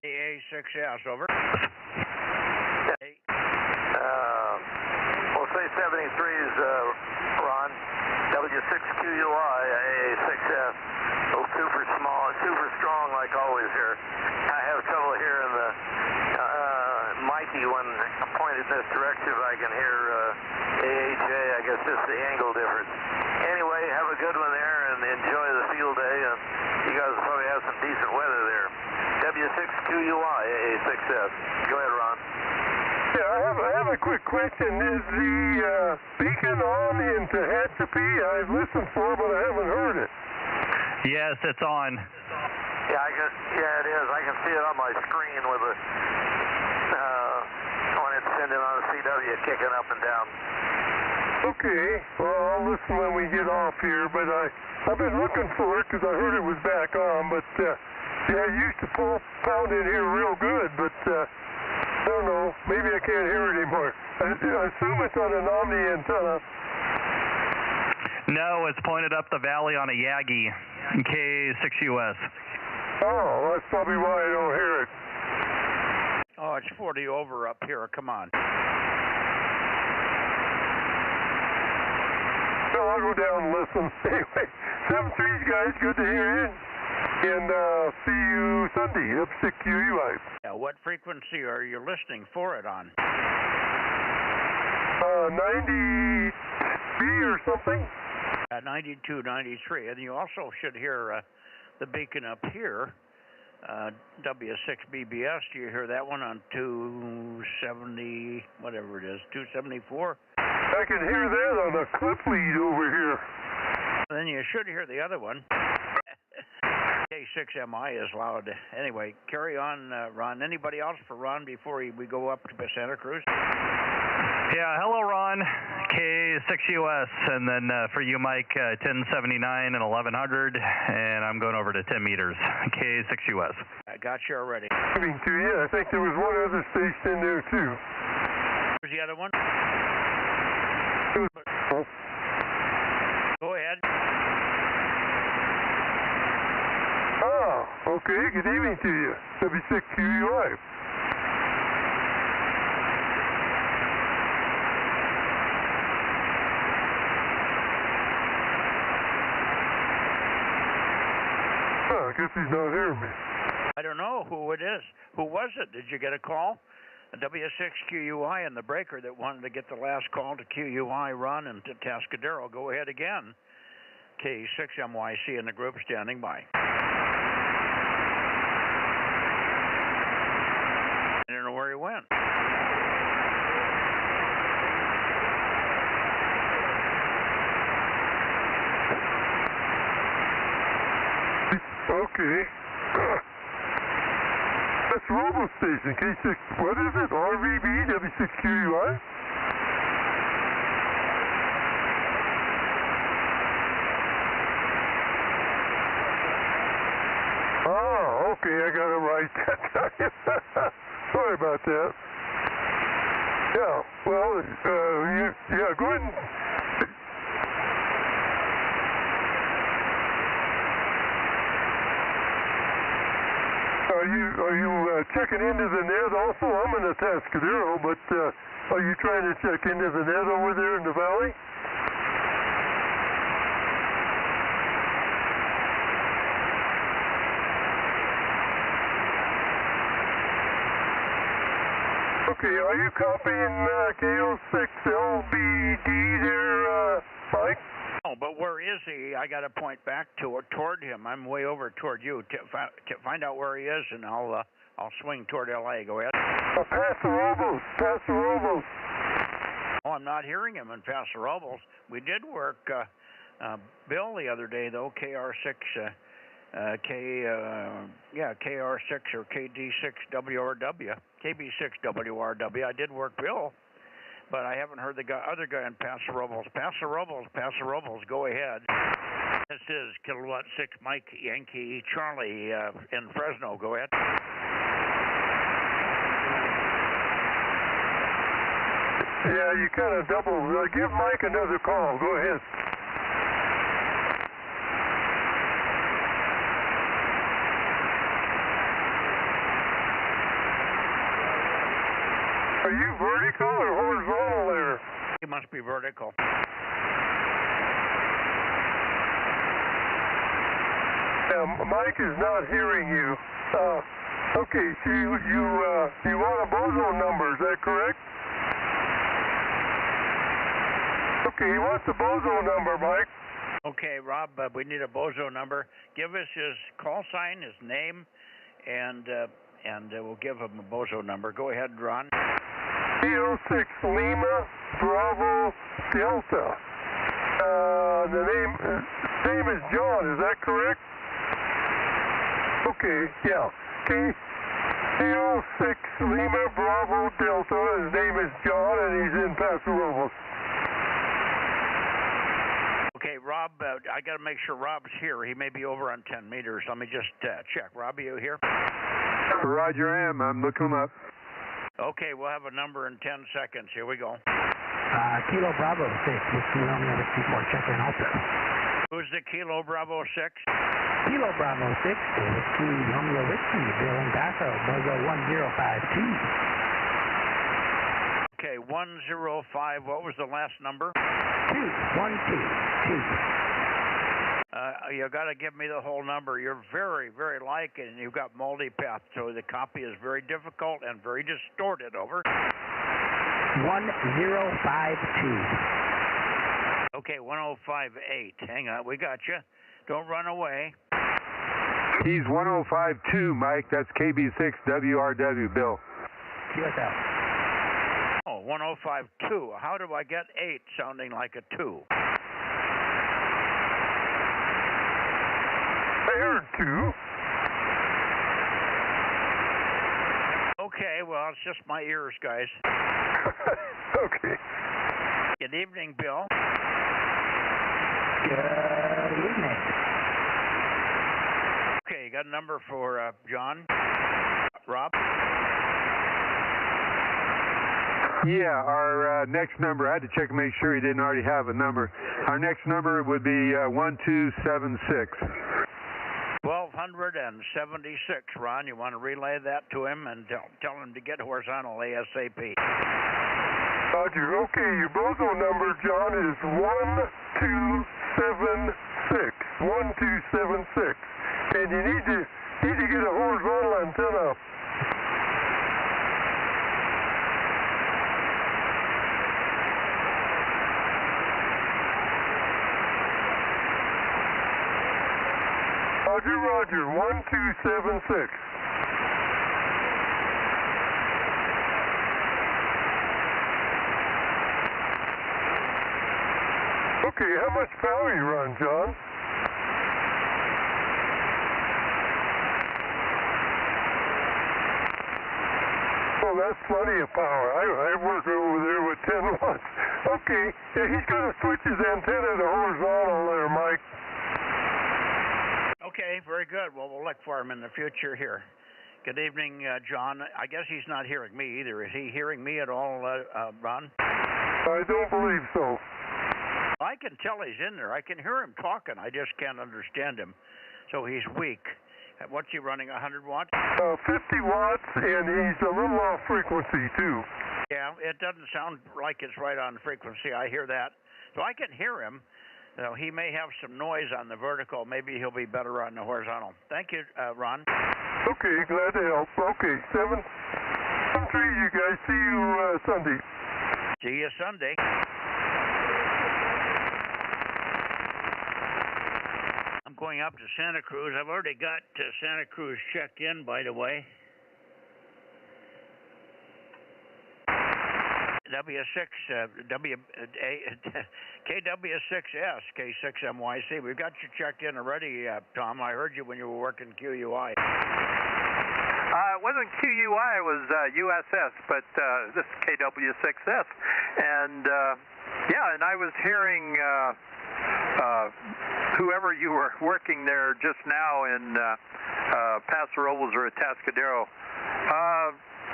AA6S, over. Hey. We'll say Y73's Ron, W6QUI, AA6S. So super small, super strong like always here. I have trouble hearing the Mikey when pointed in this direction. I can hear AHA, I guess just the angle difference. Anyway, have a good one there and enjoy the field day. And you guys will probably have some decent weather there. W6QUI, AA6S. Go ahead, Ron. Yeah, I have a quick question. Is the beacon on in Tehachapi? I've listened for it, but I haven't heard it. Yes, it's on. Yeah, it is. I can see it on my screen with the when it's sending on the CW kicking up and down. Okay, well, I'll listen when we get off here, but I've been looking for it because I heard it was back on, but yeah, it used to pound in here real good, but I don't know, maybe I can't hear it anymore. I assume it's on an Omni antenna. No, it's pointed up the valley on a Yagi, K6US. Oh, that's probably why I don't hear it. Oh, it's 40 over up here. Come on. So I'll go down and listen. Anyway, 7-3, guys, good to hear you. And see you Sunday, F6QUI. Yeah, what frequency are you listening for it on? 90B or something. 92, 93. And you also should hear the beacon up here, W6BBS. Do you hear that one on 270, whatever it is, 274? I can hear that on the clip lead over here. Then you should hear the other one. K6MI is loud. Anyway, carry on, Ron. Anybody else for Ron before we go up to Santa Cruz? Yeah, hello, Ron. K6US, and then for you, Mike, 1079 and 1100, and I'm going over to 10 meters. K6US. I got you already. I mean, yeah, I think there was one other station in there, too. Where's the other one? Oh. Go ahead. Ah, okay, good evening to you. W6QUI. I guess he's not hearing me. I don't know who it is. Who was it? Did you get a call? A W6QUI and the breaker that wanted to get the last call to QUI Ron and to Tascadero. Go ahead again. K6MYC in the group standing by. I don't know where he went. Okay. That's Robo Station, K6, what is it? RVB, W6QUI? Oh, okay, I got it right. Sorry about that. Yeah, well, yeah, go ahead and... Are you checking into the net also? I'm in the Tascadero, but are you trying to check into the net over there in the valley? Okay, are you copying KO6LBD there, Mike? Oh, but where is he? I got to point back toward him. I'm way over toward you. To find out where he is, and I'll swing toward LA. Go ahead. Paso Robles. Oh, I'm not hearing him in Paso Robles. We did work Bill the other day though. KR6, KR6 or KD6WRW, KB6WRW. I did work Bill. But I haven't heard the other guy in Paso Robles. Paso Robles, go ahead. This is Kilowatt 6 Mike Yankee Charlie in Fresno. Go ahead. Yeah, you kind of double. Give Mike another call. Go ahead. Are you vertical or horizontal there? must be vertical. Mike is not hearing you. Okay, so you want a Bozo number, is that correct? Okay, he wants the Bozo number, Mike. Okay, Rob, we need a Bozo number. Give us his call sign, his name, and we'll give him a Bozo number. Go ahead, Ron. 306 Lima Bravo Delta. The name is John, is that correct? Okay, yeah. K06 Lima Bravo Delta. His name is John, and he's in Paso Robles. Okay, Rob, I got to make sure Rob's here. He may be over on 10 meters. Let me just check. Rob, are you here? Roger, I am. I'm looking up. Okay, we'll have a number in 10 seconds. Here we go. Kilo Bravo 6, whiskey Romeo Whiskey 4, check in also. Who's the Kilo Bravo 6? Kilo Bravo 6, whiskey Romeo Whiskey, Bill and Paso, Bozo 1052. Okay, 105, what was the last number? 2122. You got to give me the whole number. You're very, very light, and you've got multipath, so the copy is very difficult and very distorted. Over. 1052. Okay, 1058. Hang on, we got you. Don't run away. He's 1052, Mike. That's KB6 WRW, Bill. QSL. Oh, 1052. How do I get 8 sounding like a 2? I heard 2. Okay, well, it's just my ears, guys. Okay. Good evening, Bill. Good evening. Okay, you got a number for John? Rob? Yeah, our next number, I had to check and make sure he didn't already have a number. Our next number would be 1276. 1276, Ron. You want to relay that to him and tell him to get horizontal ASAP. Roger. Okay, your Bozo number, John, is 1276. 1276. And you need to get a horizontal antenna. Roger, 1276. Okay, how much power you run, John? Oh, that's plenty of power. I work over there with 10 watts. Okay, yeah, he's going to switch his antenna to horizontal there, Mike. Okay, very good. Well, we'll look for him in the future here. Good evening, John. I guess he's not hearing me either. Is he hearing me at all, Ron? I don't believe so. I can tell he's in there. I can hear him talking. I just can't understand him. So he's weak. What's he running, 100 watts? 50 watts, and he's a little off frequency, too. Yeah, it doesn't sound like it's right on frequency. I hear that. So I can hear him. So he may have some noise on the vertical. Maybe he'll be better on the horizontal. Thank you, Ron. Okay, glad to help. Okay, 7-3, you guys. See you Sunday. See you Sunday. I'm going up to Santa Cruz. I've already got Santa Cruz checked in, by the way. KW6S, K6MYC. We've got you checked in already, Tom. I heard you when you were working QUI. It wasn't QUI, it was USS, but this is KW6S. And, yeah, and I was hearing whoever you were working there just now in Paso Robles or Atascadero.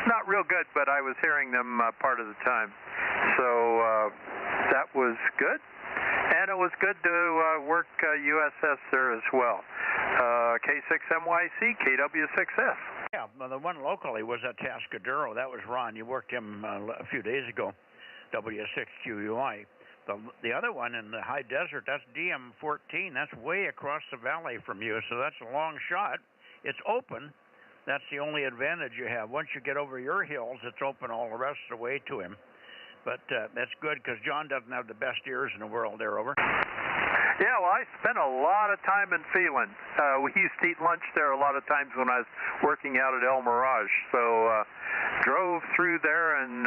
Not real good, but I was hearing them part of the time. So that was good. And it was good to work USS there as well. K6MYC, KW6S. Yeah, well, the one locally was at Atascadero. That was Ron. You worked him a few days ago. W6QUI. The other one in the high desert, that's DM14. That's way across the valley from you, so that's a long shot. It's open. That's the only advantage you have. Once you get over your hills, it's open all the rest of the way to him. But that's good because John doesn't have the best ears in the world there, over. Yeah, well, I spent a lot of time in Phelan. We used to eat lunch there a lot of times when I was working out at El Mirage. So drove through there and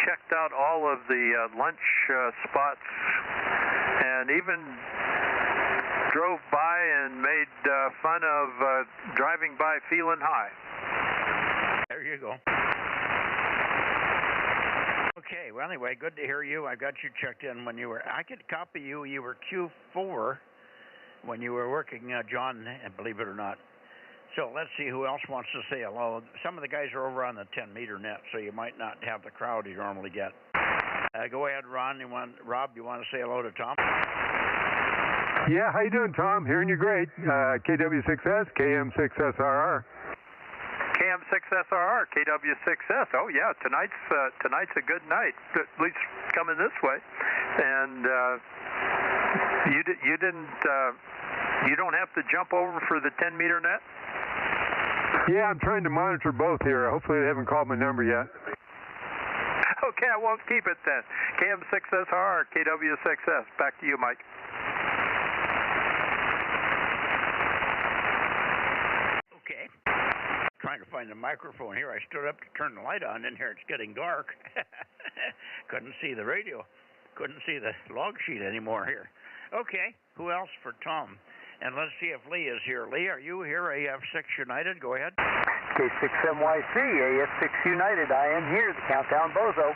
checked out all of the lunch spots, and even drove by and made fun of driving by Phelan High. There you go. Okay, well, anyway, good to hear you. I got you checked in when you were, I could copy you. You were Q4 when you were working, John, believe it or not. So let's see who else wants to say hello. Some of the guys are over on the 10-meter net, so you might not have the crowd you normally get. Go ahead, Ron. Rob, you want to say hello to Tom? Yeah, how you doing, Tom? Hearing you great. KW6S, KM6SRR. KM6SRR, KW6S. Oh yeah, tonight's a good night. At least coming this way. And you don't have to jump over for the 10-meter net? Yeah, I'm trying to monitor both here. Hopefully they haven't called my number yet. Okay, I won't keep it then. KM6SR, KW6S. Back to you, Mike. Okay. Trying to find the microphone here. I stood up to turn the light on in here. It's getting dark. Couldn't see the radio. Couldn't see the log sheet anymore here. Okay, who else for Tom? And let's see if Lee is here. Lee, are you here, AF6 United? Go ahead. K6MYC, AF6 United. I am here, the Countdown Bozo.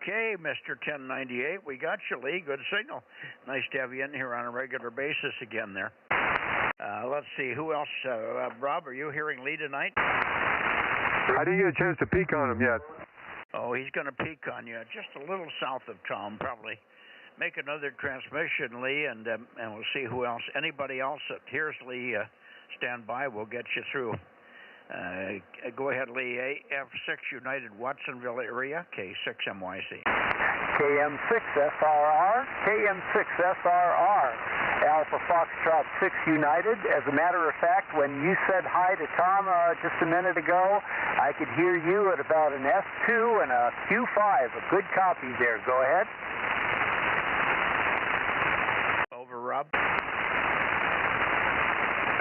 Okay, Mr. 1098, we got you, Lee. Good signal. Nice to have you in here on a regular basis again there. Let's see, who else? Rob, are you hearing Lee tonight? I didn't get a chance to peek on him yet. Oh, he's going to peek on you. Just a little south of Tom, probably. Make another transmission, Lee, and we'll see who else. Anybody else that hears Lee, stand by. We'll get you through. Go ahead, Lee. AF6 United, Watsonville area, K6MYC. KM6SRR, KM6SRR, Alpha Foxtrot 6 United. As a matter of fact, when you said hi to Tom just a minute ago, I could hear you at about an S2 and a Q5. A good copy there. Go ahead. Over, Rob.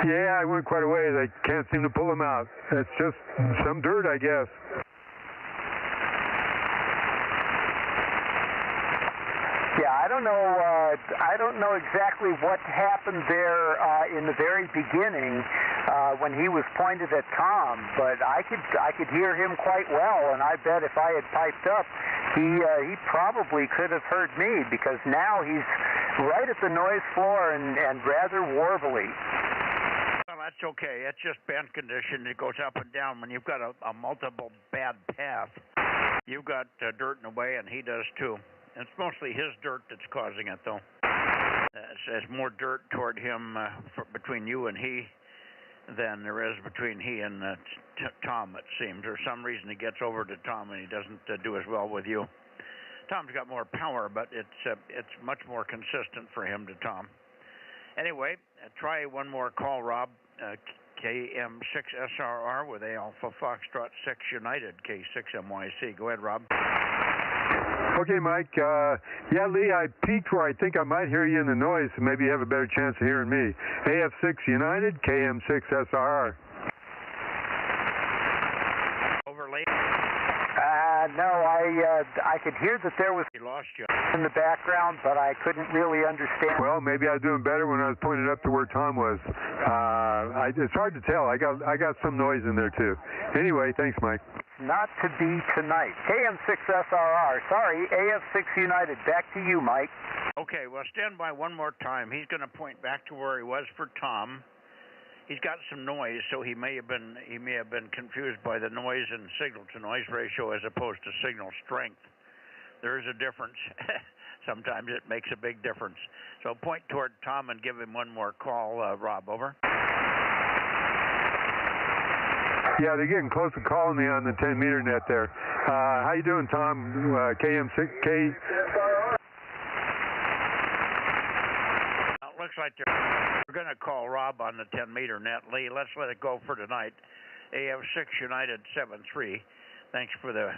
Yeah, I went quite a ways. I can't seem to pull him out. It's just some dirt, I guess. Yeah, I don't know exactly what happened there in the very beginning when he was pointed at Tom, but I could hear him quite well, and I bet if I had piped up, he probably could have heard me, because now he's right at the noise floor and rather warbly. Well, that's okay. It's just band condition. It goes up and down. When you've got a multiple bad path, you've got dirt in the way, and he does too. It's mostly his dirt that's causing it, though. There's more dirt toward him between you and he than there is between he and Tom, it seems. For some reason, he gets over to Tom, and he doesn't do as well with you. Tom's got more power, but it's much more consistent for him to Tom. Anyway, try one more call, Rob. KM6SRR with Alpha Foxtrot 6 United, K6MYC. Go ahead, Rob. Okay, Mike. Yeah, Lee, I peeked where I think I might hear you in the noise, so maybe you have a better chance of hearing me. AF6 United, KM6SRR. Over, Lee. No, I could hear that there was he lost you in the background, but I couldn't really understand. Well, maybe I was doing better when I was pointed up to where Tom was. It's hard to tell. I got some noise in there too. Anyway, thanks, Mike. Not to be tonight. KM6SRR. Sorry, AF6 United. Back to you, Mike. Okay, well, stand by one more time. He's going to point back to where he was for Tom. He's got some noise, so he may have been confused by the noise and signal-to-noise ratio as opposed to signal strength. There is a difference. Sometimes it makes a big difference. So point toward Tom and give him one more call, Rob. Over. Yeah, they're getting close to calling me on the 10-meter net there. How you doing, Tom? KM6K. Looks like we're going to call Rob on the 10-meter net. Lee, let's let it go for tonight. AF6 United 73. Thanks for the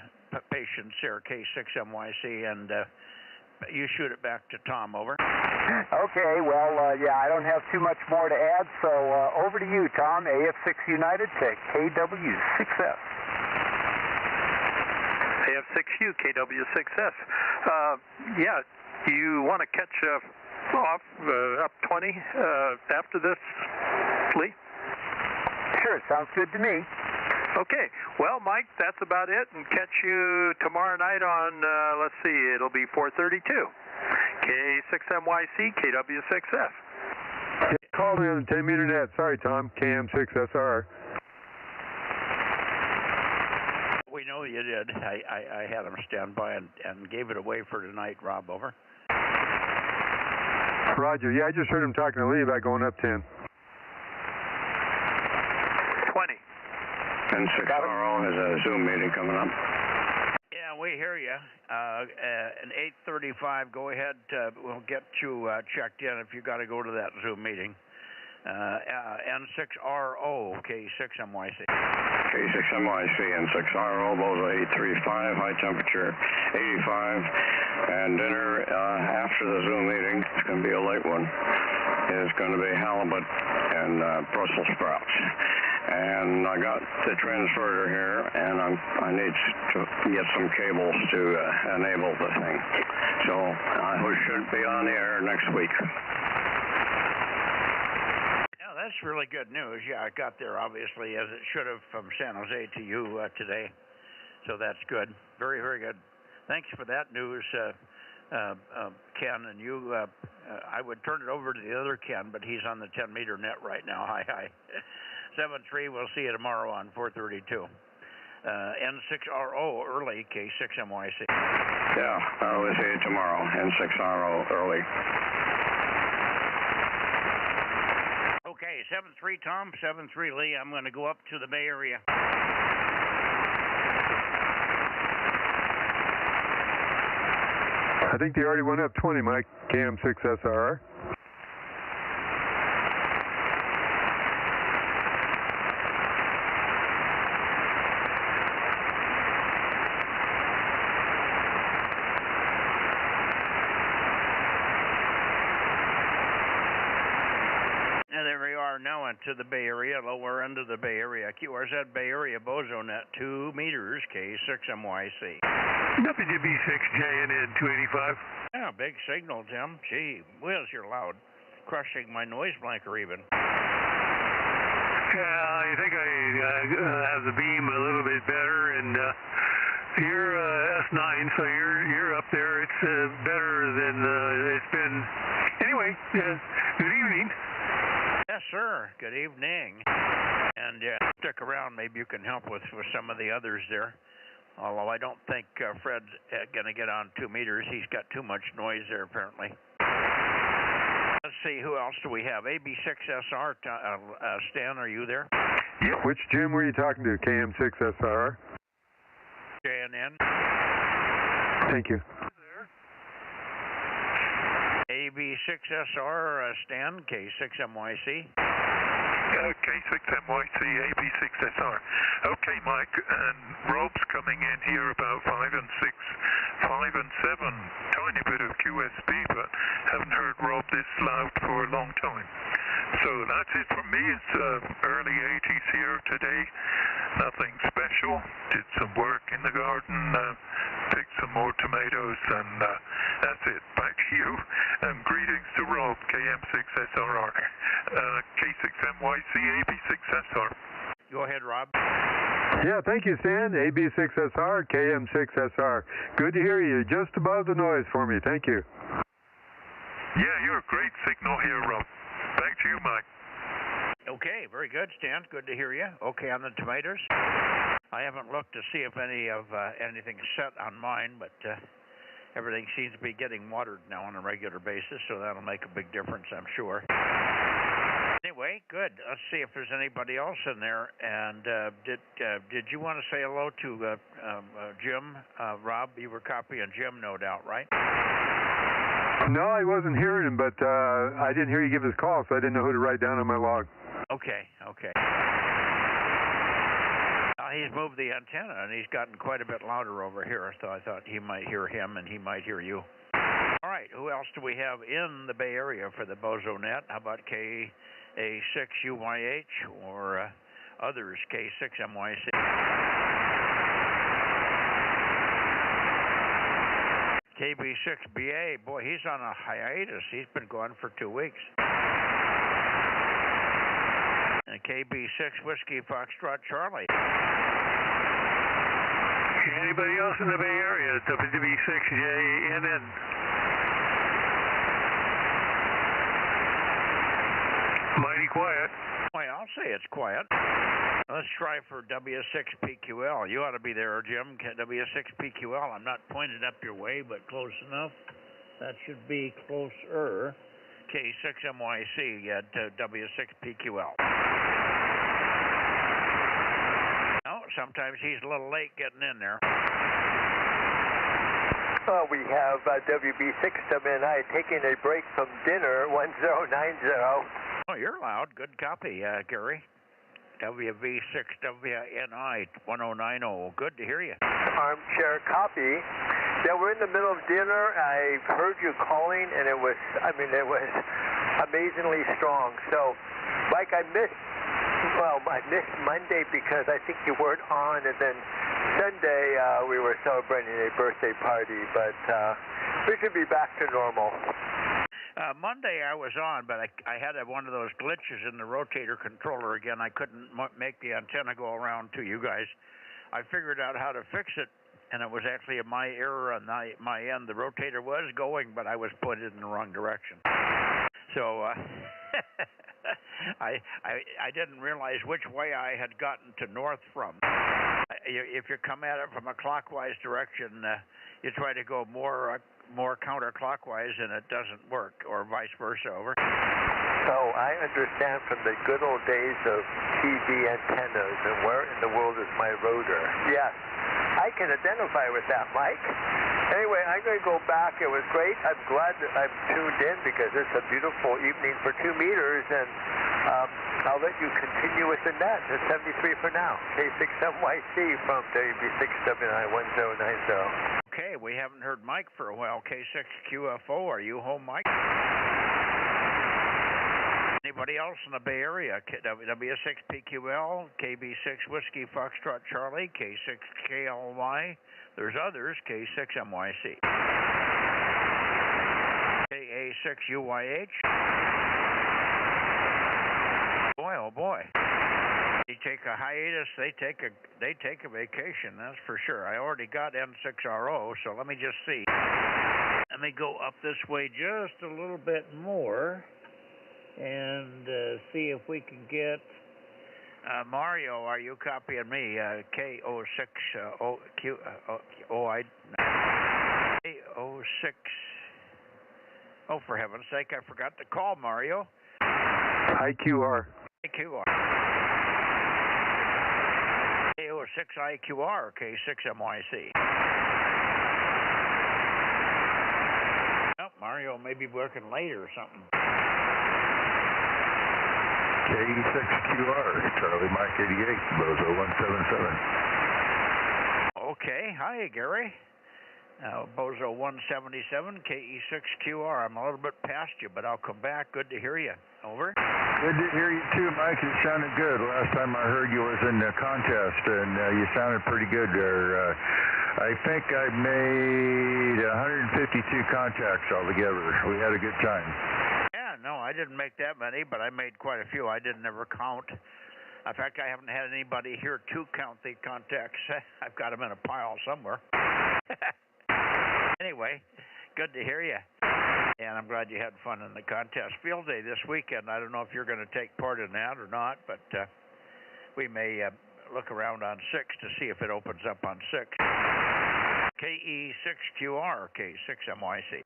patience there, K6MYC, and you shoot it back to Tom, over. Okay, well, yeah, I don't have too much more to add, so over to you, Tom, AF6 United to KW6F. AF6U, KW6F. Yeah, you want to catch off up 20 after this, Lee? Sure, sounds good to me. Okay, well, Mike, that's about it, and catch you tomorrow night on, let's see, it'll be 4:32. K6MYC, KW6F. Call me on the 10-meter net. Sorry, Tom, KM6SR. We know you did. I had him stand by and gave it away for tonight, Rob, over. Roger, yeah, I just heard him talking to Lee about going up 10. 20. And 6RO has a Zoom meeting coming up. Yeah, we hear you. An 8:35, go ahead. We'll get you checked in if you got to go to that Zoom meeting. N6RO, K6MYC. K6MYC, N6RO, Bozo 835, high temperature 85, and dinner after the Zoom meeting, it's going to be a late one, is going to be halibut and Brussels sprouts. And I got the transverter here, and I need to get some cables to enable the thing. So we should be on the air next week. Yeah, that's really good news. Yeah, it got there, obviously, as it should have from San Jose to you today. So that's good. Very, very good. Thanks for that news, Ken. And you, I would turn it over to the other Ken, but he's on the 10-meter net right now. Hi. 7-3, we'll see you tomorrow on 4:32. N6RO early, K6MYC. Yeah, we'll see you tomorrow, N6RO early. Okay, 7-3, Tom, 7-3, Lee. I'm going to go up to the Bay Area. I think they already went up 20, Mike, KM6SR. Now into the Bay Area, lower end of the Bay Area. QRZ Bay Area, Bozo Net, 2 meters, K6MYC. WB6JNN 285. Yeah, big signal, Tim. Gee whiz, you're loud. Crushing my noise blanker even. Yeah, I think I have the beam a little bit better, and you're S9, so you're up there. It's better than it's been. Anyway, good evening. Yes, sir. Good evening. And stick around. Maybe you can help with some of the others there. Although I don't think Fred's going to get on 2 meters. He's got too much noise there, apparently. Let's see. Who else do we have? AB6SR. Stan, are you there? Yeah. Which Jim were you talking to? KM6SR? JNN. Thank you. AB6SR, Stan, K6MYC. K6MYC, AB6SR. Okay, Mike, and Rob's coming in here about 5 and 6, 5 and 7. Tiny bit of QSB, but haven't heard Rob this loud for a long time. So that's it from me. It's early 80s here today. Nothing special. Did some work in the garden, picked some more tomatoes, and that's it. Back to you. Greetings to Rob, KM6SRR, K6MYC, AB6SR. Go ahead, Rob. Yeah, thank you, Stan. AB6SR, KM6SR. Good to hear you. Just above the noise for me. Thank you. Yeah, you're a great signal here, Rob. Back to you, Mike. Okay, very good, Stan. Good to hear you. Okay, on the tomatoes. I haven't looked to see if anything's set on mine, but everything seems to be getting watered now on a regular basis, so that'll make a big difference, I'm sure. Anyway, good. Let's see if there's anybody else in there. And did you want to say hello to Jim? Rob, you were copying Jim, no doubt, right? No, I wasn't hearing him, but I didn't hear you give his call, so I didn't know who to write down on my log. Okay. He's moved the antenna, and he's gotten quite a bit louder over here, so I thought he might hear him, and he might hear you. All right, who else do we have in the Bay Area for the Bozo Net? How about KA6UYH or others, K6MYC? KB6BA, boy, he's on a hiatus. He's been gone for 2 weeks. And KB6 Whiskey Foxtrot Charlie. Anybody else in the Bay Area? WB6JNN. Mighty quiet. Boy, I'll say it's quiet. Let's try for W6PQL. You ought to be there, Jim. W6PQL. I'm not pointed up your way, but close enough. That should be closer. K6MYC at W6PQL. Oh, sometimes he's a little late getting in there. We have WB6WNI taking a break from dinner, 1090. Oh, you're loud. Good copy, Gary. WB6WNI 1090. Good to hear you. Armchair copy. Yeah, we're in the middle of dinner. I heard you calling, and it was amazingly strong. So, Mike, I missed Monday because I think you weren't on, and then Sunday we were celebrating a birthday party, but we should be back to normal. Monday I was on, but I had one of those glitches in the rotator controller again. I couldn't make the antenna go around to you guys. I figured out how to fix it, and it was actually my error on my end. The rotator was going, but I was pointed in the wrong direction. So I didn't realize which way I had gotten to north from. If you come at it from a clockwise direction, you try to go more counterclockwise, and it doesn't work, or vice versa. Over. So I understand from the good old days of TV antennas, and where in the world is my rotor? Yes, I can identify with that, Mike. Anyway, I'm going to go back. It was great. I'm glad that I'm tuned in because it's a beautiful evening for 2 meters, and I'll let you continue with the net. It's 73 for now. K6MYC from WB6WNI 1090. Okay, we haven't heard Mike for a while. K6QFO, are you home, Mike? Anybody else in the Bay Area? W6PQL, KB6 Whiskey Foxtrot Charlie, K6KLY. There's others, K6MYC. KA6UYH. Boy, oh boy. You take a hiatus, they take a vacation, that's for sure. I already got N6RO, so let me just see. Let me go up this way just a little bit more and see if we can get Mario. Are you copying me? K06 K06. Oh, for heaven's sake! I forgot to call Mario. IQR. IQR. K06IQR, K6MYC. Oh, Mario may be working late or something. K6QR, Charlie Mike 88, Bozo 177. Okay, hi Gary. Bozo 177, KE6QR. I'm a little bit past you, but I'll come back. Good to hear you. Over. Good to hear you too, Mike. It sounded good. Last time I heard you was in the contest, and you sounded pretty good there. I think I made 152 contacts altogether. We had a good time. Yeah, no, I didn't make that many, but I made quite a few. I didn't ever count. In fact, I haven't had anybody here to count the contacts. I've got them in a pile somewhere. Anyway, good to hear you. And I'm glad you had fun in the contest. Field day this weekend. I don't know if you're going to take part in that or not, but we may look around on 6 to see if it opens up on 6. KE6QR, K6MYC.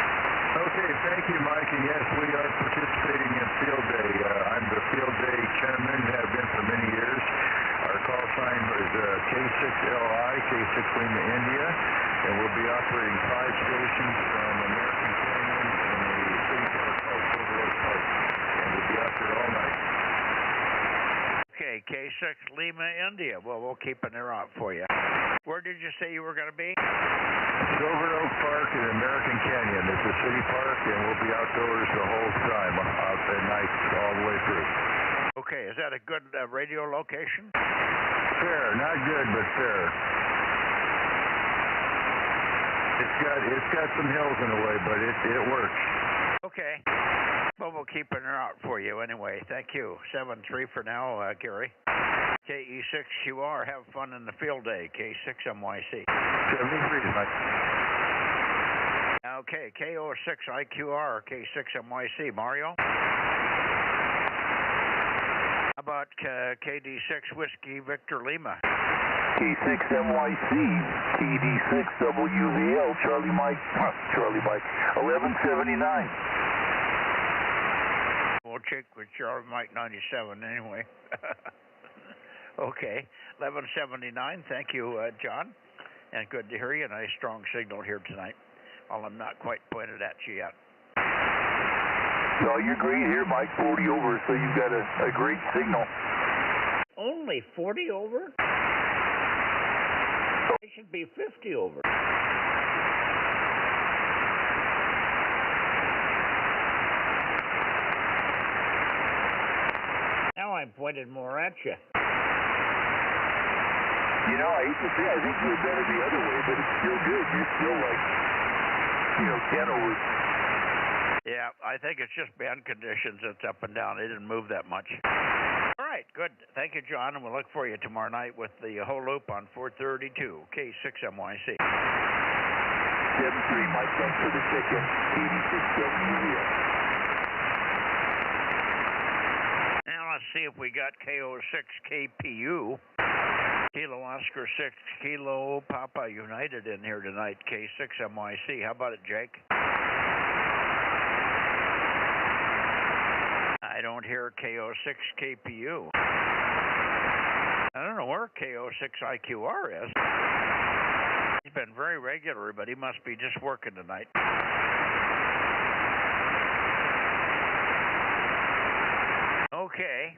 Okay, thank you, Mike. And yes, we are participating in Field Day. I'm the Field Day chairman, have been for many years. Our call sign is K6LI, K6 Lima, India, and we'll be operating 5 stations from American Canyon in a city park called Silver Oak Park, and we'll be out there all night. Okay, K6 Lima, India. Well, we'll keep an ear out for you. Where did you say you were going to be? Silver Oak Park in American Canyon. It's a city park, and we'll be outdoors the whole time, out at night, all the way through. Okay, is that a good radio location? Fair, not good, but fair. It's got some hills in the way, but it works. Okay. Well, we'll keep an ear out for you anyway. Thank you. 7-3 for now, Gary. KE6QR, have fun in the field day. K6MYC. 73, Mike. Okay, KO6IQR, K6MYC. Mario? How about KD6 Whiskey Victor Lima? K6MYC, KD6WVL, Charlie Mike, 1179. We'll check with Charlie Mike 97 anyway. Okay, 1179. Thank you, John. And good to hear you. Nice strong signal here tonight. Well, I'm not quite pointed at you yet. No, you're great here, Mike. 40 over, so you've got a great signal. Only 40 over? It should be 50 over. Now I'm pointed more at you. You know, I hate to say I think you were better the other way, but it's still good. You're still like, 10 over. Yeah, I think it's just band conditions that's up and down. They didn't move that much. All right, good. Thank you, John, and we'll look for you tomorrow night with the whole loop on 432, K6MYC. 7-3, Mike, thanks for the ticket. 86WVL. Now let's see if we got KO6KPU. Kilo Oscar 6, Kilo Papa United in here tonight, K6MYC. How about it, Jake? I don't hear KO6KPU. I don't know where KO6IQR is. He's been very regular, but he must be just working tonight. Okay.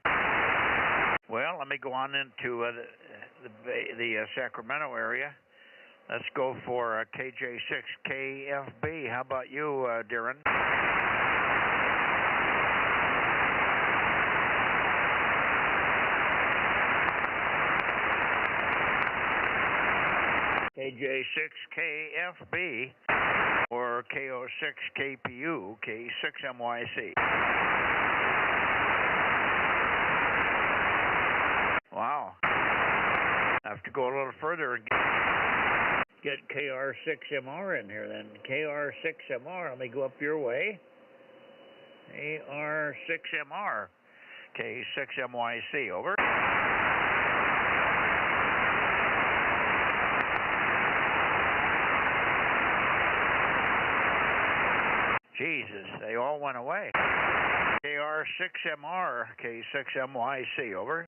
Well, let me go on into the Sacramento area. Let's go for KJ6KFB. How about you, Darren? KJ6KFB or KO6KPU, K6MYC. Wow. I have to go a little further and get KR6MR in here then. KR6MR, let me go up your way. AR6MR, K6MYC, over. Jesus, they all went away. KR6MR, K6MYC, over.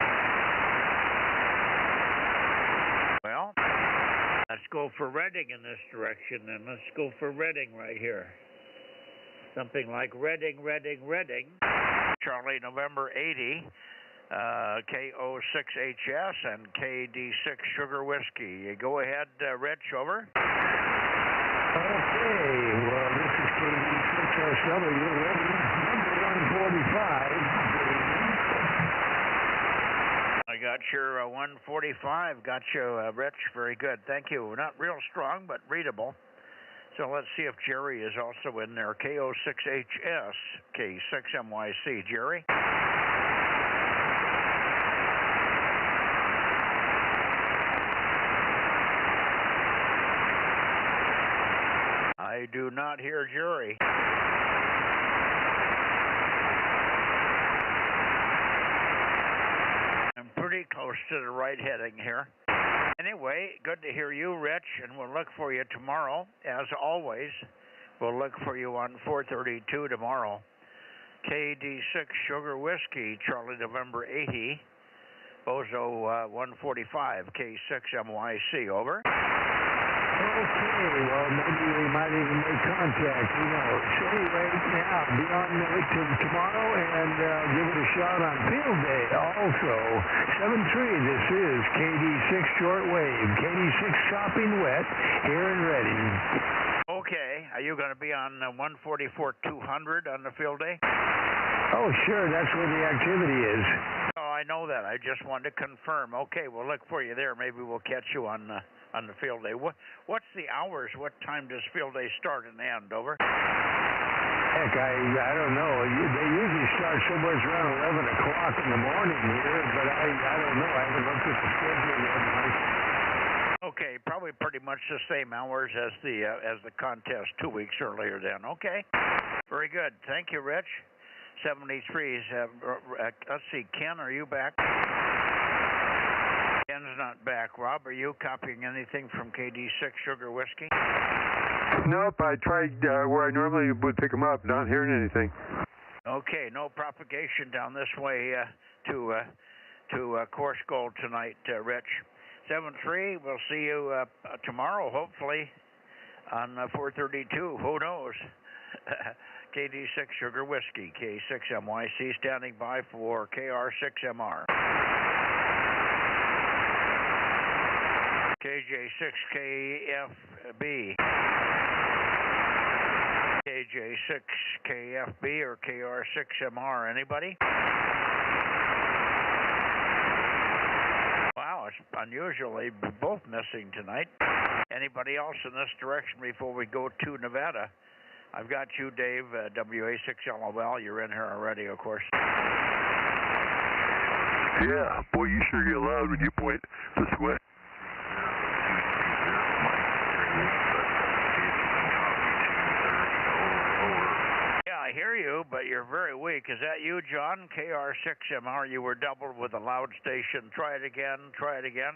Well, let's go for Reading in this direction, and let's go for Reading right here. Something like Reading. Charlie, November 80, KO6HS and KD6 Sugar Whiskey. Go ahead, Rich, over. Okay, well, this is KD6SW, number 145. I got your 145. Got you, Rich. Very good. Thank you. Not real strong, but readable. So let's see if Jerry is also in there. KO6HS, K6MYC. Jerry? I do not hear Jerry. I'm pretty close to the right heading here. Anyway, good to hear you, Rich, and we'll look for you tomorrow, as always, We'll look for you on 432 tomorrow. KD6 Sugar Whiskey, Charlie November 80, Bozo 145, K6 MYC, over. Okay, well, maybe we might even make contact, who knows. Anyway, yeah, be on tomorrow and give it a shot on field day. Also, 7-3, this is KD6 Shortwave, KD6 Chopping Wet, here and ready. Okay, are you going to be on 144-200 on the field day? Oh, sure, that's where the activity is. Oh, I know that. I just wanted to confirm. Okay, we'll look for you there. Maybe we'll catch you on the field day. What's the hours? What time does field day start and end? Over. Heck, I don't know. They usually start somewhere around 11 o'clock in the morning here, but I don't know. I haven't looked at the schedule yet, Mike. Okay, probably pretty much the same hours as the contest 2 weeks earlier then. Okay, very good. Thank you, Rich. 73's, let's see, Ken, are you back? Ken's not back. Rob, are you copying anything from KD6 Sugar Whiskey? Nope, I tried where I normally would pick them up, not hearing anything. Okay, no propagation down this way to Course Gold tonight, Rich. 73, we'll see you tomorrow, hopefully, on 432. Who knows? KD6 Sugar Whiskey, K6MYC, standing by for KR6MR. KJ6KFB. KJ6KFB or KR6MR, anybody? Wow, it's unusually both missing tonight. Anybody else in this direction before we go to Nevada? I've got you, Dave, WA6LOL. You're in here already, of course. Yeah, boy, you sure get loud when you point this way. Yeah, I hear you, but you're very weak. Is that you, John? KR6MR, you were doubled with a loud station. Try it again. Try it again.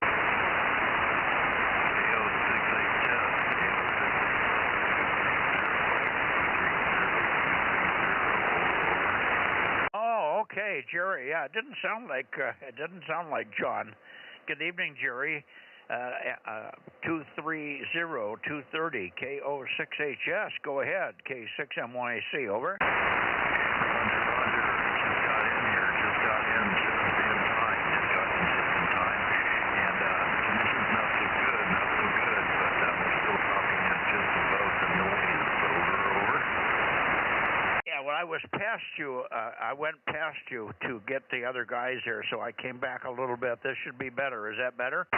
Okay, Jerry. Yeah, it didn't sound like John. Good evening, Jerry. 230-230 KO6HS. Go ahead. K6MYC. Over. Roger. Just got in here. Just got in just in time. And the conditions not so good, but we're still popping in just above the noise. Over. Yeah, well, I was past you. I went past you to get the other guys here, so I came back a little bit. This should be better. Is that better? Roger.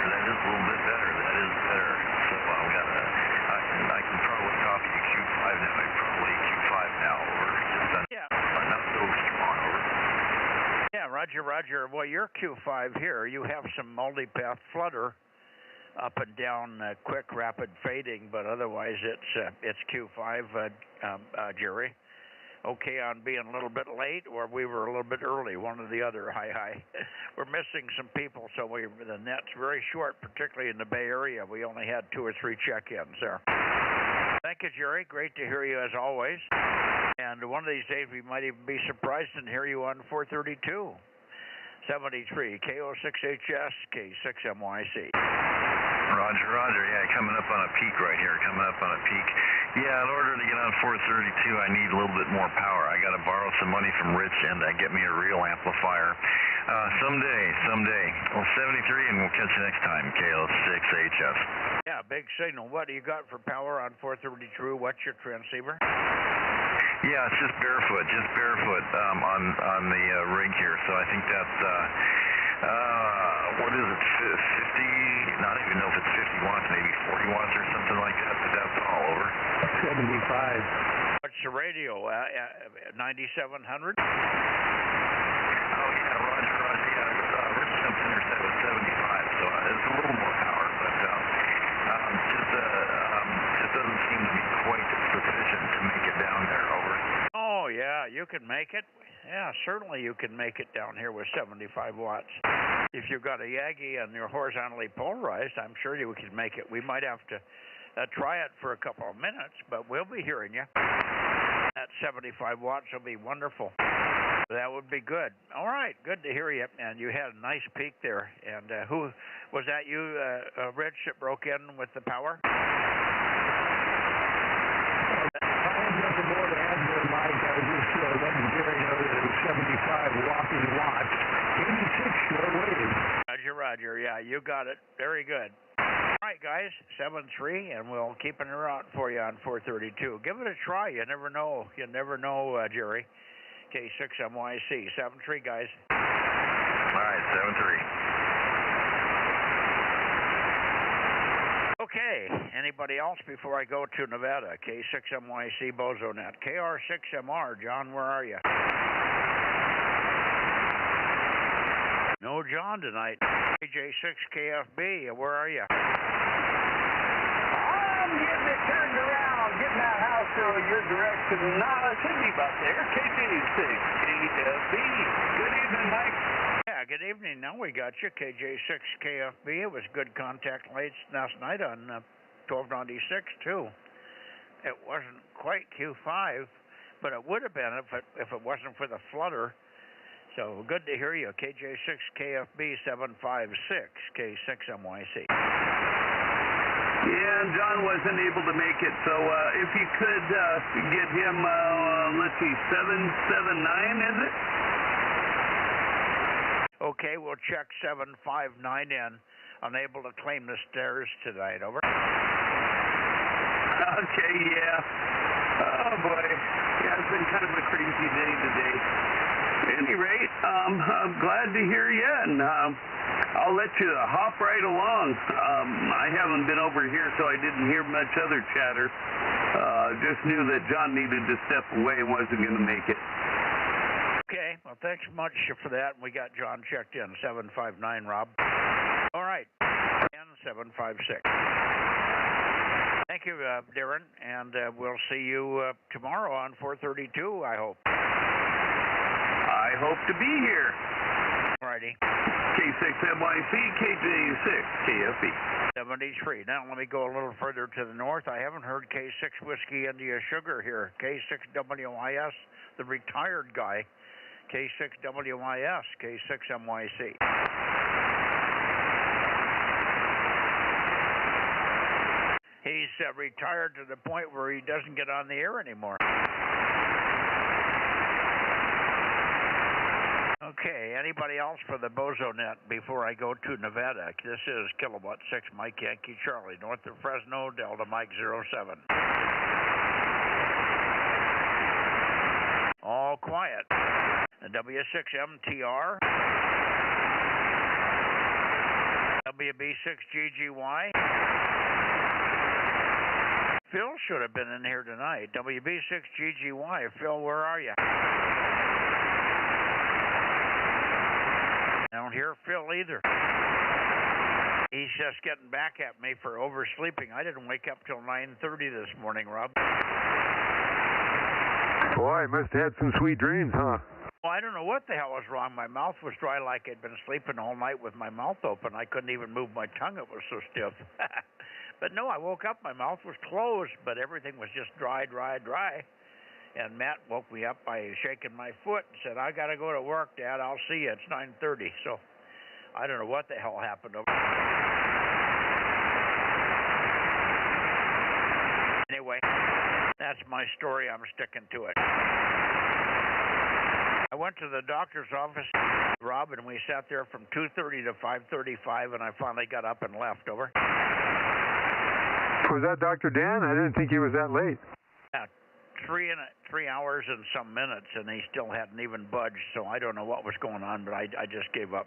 That is a little bit better. That is better. So I can probably copy Q5 now. Probably Q5 now. Over. Just not so strong. Over. Yeah, Roger. Well, you're Q5 here. You have some multipath flutter. Up and down, quick, rapid fading, but otherwise it's Q5, Jerry. Okay on being a little bit late, or we were a little bit early, one or the other. Hi. We're missing some people, so the net's very short, particularly in the Bay Area. We only had 2 or 3 check-ins there. Thank you, Jerry. Great to hear you as always. And one of these days we might even be surprised and hear you on 432. 73, KO6HS, K6MYC. Roger. Yeah, coming up on a peak right here. Yeah, in order to get on 432, I need a little bit more power. I got to borrow some money from Rich and get me a real amplifier. Someday. Well, 73, and we'll catch you next time, KO6HS. Yeah, big signal. What do you got for power on 432? What's your transceiver? Yeah, it's just barefoot on the rig here. So I think that's what is it? 50? Not even know if it's 50 watts, maybe 40 watts or something like that. But that's all. Over. 75. What's the radio? 9700. Oh yeah, Roger. Yeah, Rich jumps in here said it was 75, so it's a little more power, but just doesn't seem to be quite sufficient to make it down there. Over. Oh yeah, you can make it. Yeah, certainly you can make it down here with 75 watts. If you've got a Yagi and you're horizontally polarized, I'm sure you can make it. We might have to try it for a couple of minutes, but we'll be hearing you. That 75 watts will be wonderful. That would be good. All right, good to hear you. And you had a nice peak there. And who was that? You, Rich, that broke in with the power? I had nothing more to add there, Mike. I was just letting Jerry know that it was 75 whopping watts, 86 short wave. Roger. Yeah, you got it. Very good. All right, guys, 7-3, and we'll keep an ear out for you on 432. Give it a try. You never know. Jerry. K6MYC. 7-3, guys. All right, 7-3. Okay, anybody else before I go to Nevada? K6MYC Bozo Net. KR6MR, John, where are you? No John tonight. KJ6KFB, where are you? I'm getting it turned around, getting that house in your direction. Nah, it should be about there. KJ6KFB. Good evening, Mike. Yeah, good evening. Now we got you. KJ6KFB. It was good contact last night on 1296, too. It wasn't quite Q5, but it would have been if it wasn't for the flutter. So good to hear you. KJ6KFB 756, K6MYC. Yeah, John wasn't able to make it, so if you could get him, let's see, 779, is it? Okay, we'll check 759 in. Unable to claim the stairs tonight, over. Okay, yeah. Oh, boy. Yeah, it's been kind of a crazy day today. At any rate, I'm glad to hear you, and I'll let you hop right along. I haven't been over here, so I didn't hear much other chatter. Just knew that John needed to step away and wasn't going to make it. Okay, well, thanks much for that. We got John checked in, 759, Rob. All right, 756. Thank you, Darren, and we'll see you tomorrow on 432, I hope. I hope to be here. Alrighty. K6MYC, KJ6KFE. 73. Now let me go a little further to the north. I haven't heard K6 Whiskey India Sugar here. K6WIS, the retired guy. K6WIS, K6MYC. He's retired to the point where he doesn't get on the air anymore. Okay, anybody else for the Bozo Net before I go to Nevada? This is Kilowatt 6 Mike Yankee Charlie, north of Fresno, Delta Mike 07. All quiet. The W6MTR. WB6GGY. Phil should have been in here tonight. WB6GGY. Phil, where are you? I don't hear Phil either. He's just getting back at me for oversleeping. I didn't wake up till 9:30 this morning, Rob. Boy, must have had some sweet dreams, huh? Well, I don't know what the hell was wrong. My mouth was dry like I'd been sleeping all night with my mouth open. I couldn't even move my tongue. It was so stiff. But no, I woke up. My mouth was closed, but everything was just dry. And Matt woke me up by shaking my foot and said, I got to go to work, Dad. I'll see you. It's 9:30. So I don't know what the hell happened over. Anyway, that's my story. I'm sticking to it. I went to the doctor's office, Rob, and we sat there from 2:30 to 5:35, and I finally got up and left, over. Was that Dr. Dan? I didn't think he was that late. Yeah, 3 hours and some minutes, and he still hadn't even budged, so I don't know what was going on, but I just gave up.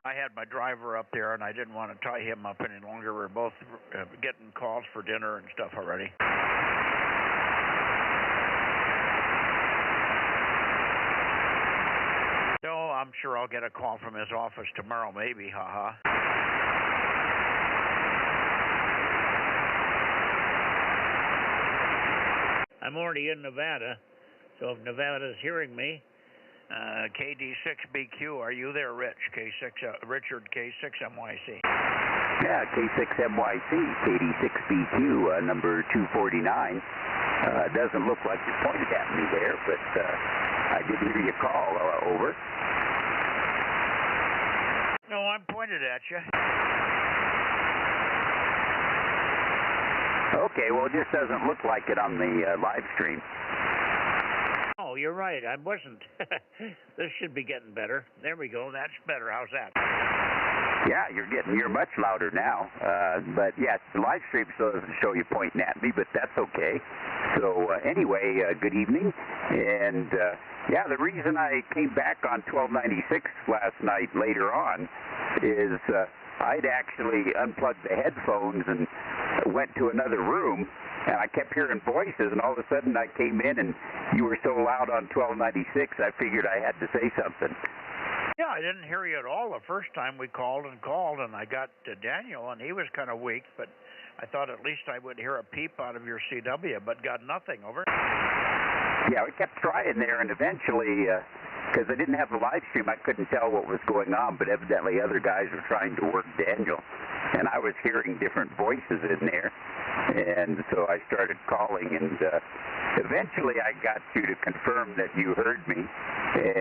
I had my driver up there, and I didn't want to tie him up any longer. We're both getting calls for dinner and stuff already. So I'm sure I'll get a call from his office tomorrow, maybe, haha. I'm already in Nevada, so if Nevada's hearing me, KD6BQ, are you there, Rich? Richard K6MYC. Yeah, K6MYC, KD6BQ, number 249. Doesn't look like you pointed at me there, but I did hear you call. Over. No, I'm pointed at you. Okay, well, it just doesn't look like it on the live stream. Oh, you're right. I wasn't. This should be getting better. There we go. That's better. How's that? Yeah, you're much louder now. But yes, the live stream still doesn't show you pointing at me, but that's okay. So anyway, good evening. And yeah, the reason I came back on 1296 last night later on is I'd actually unplugged the headphones and went to another room, and I kept hearing voices, and all of a sudden I came in, and you were so loud on 1296, I figured I had to say something. Yeah, I didn't hear you at all the first time we called, and I got Daniel, and he was kind of weak, but I thought at least I would hear a peep out of your CW, but got nothing. Over. Yeah, we kept trying there, and eventually, because I didn't have the live stream, I couldn't tell what was going on, but evidently other guys were trying to work Daniel, and I was hearing different voices in there, and so I started calling, and eventually I got you to confirm that you heard me,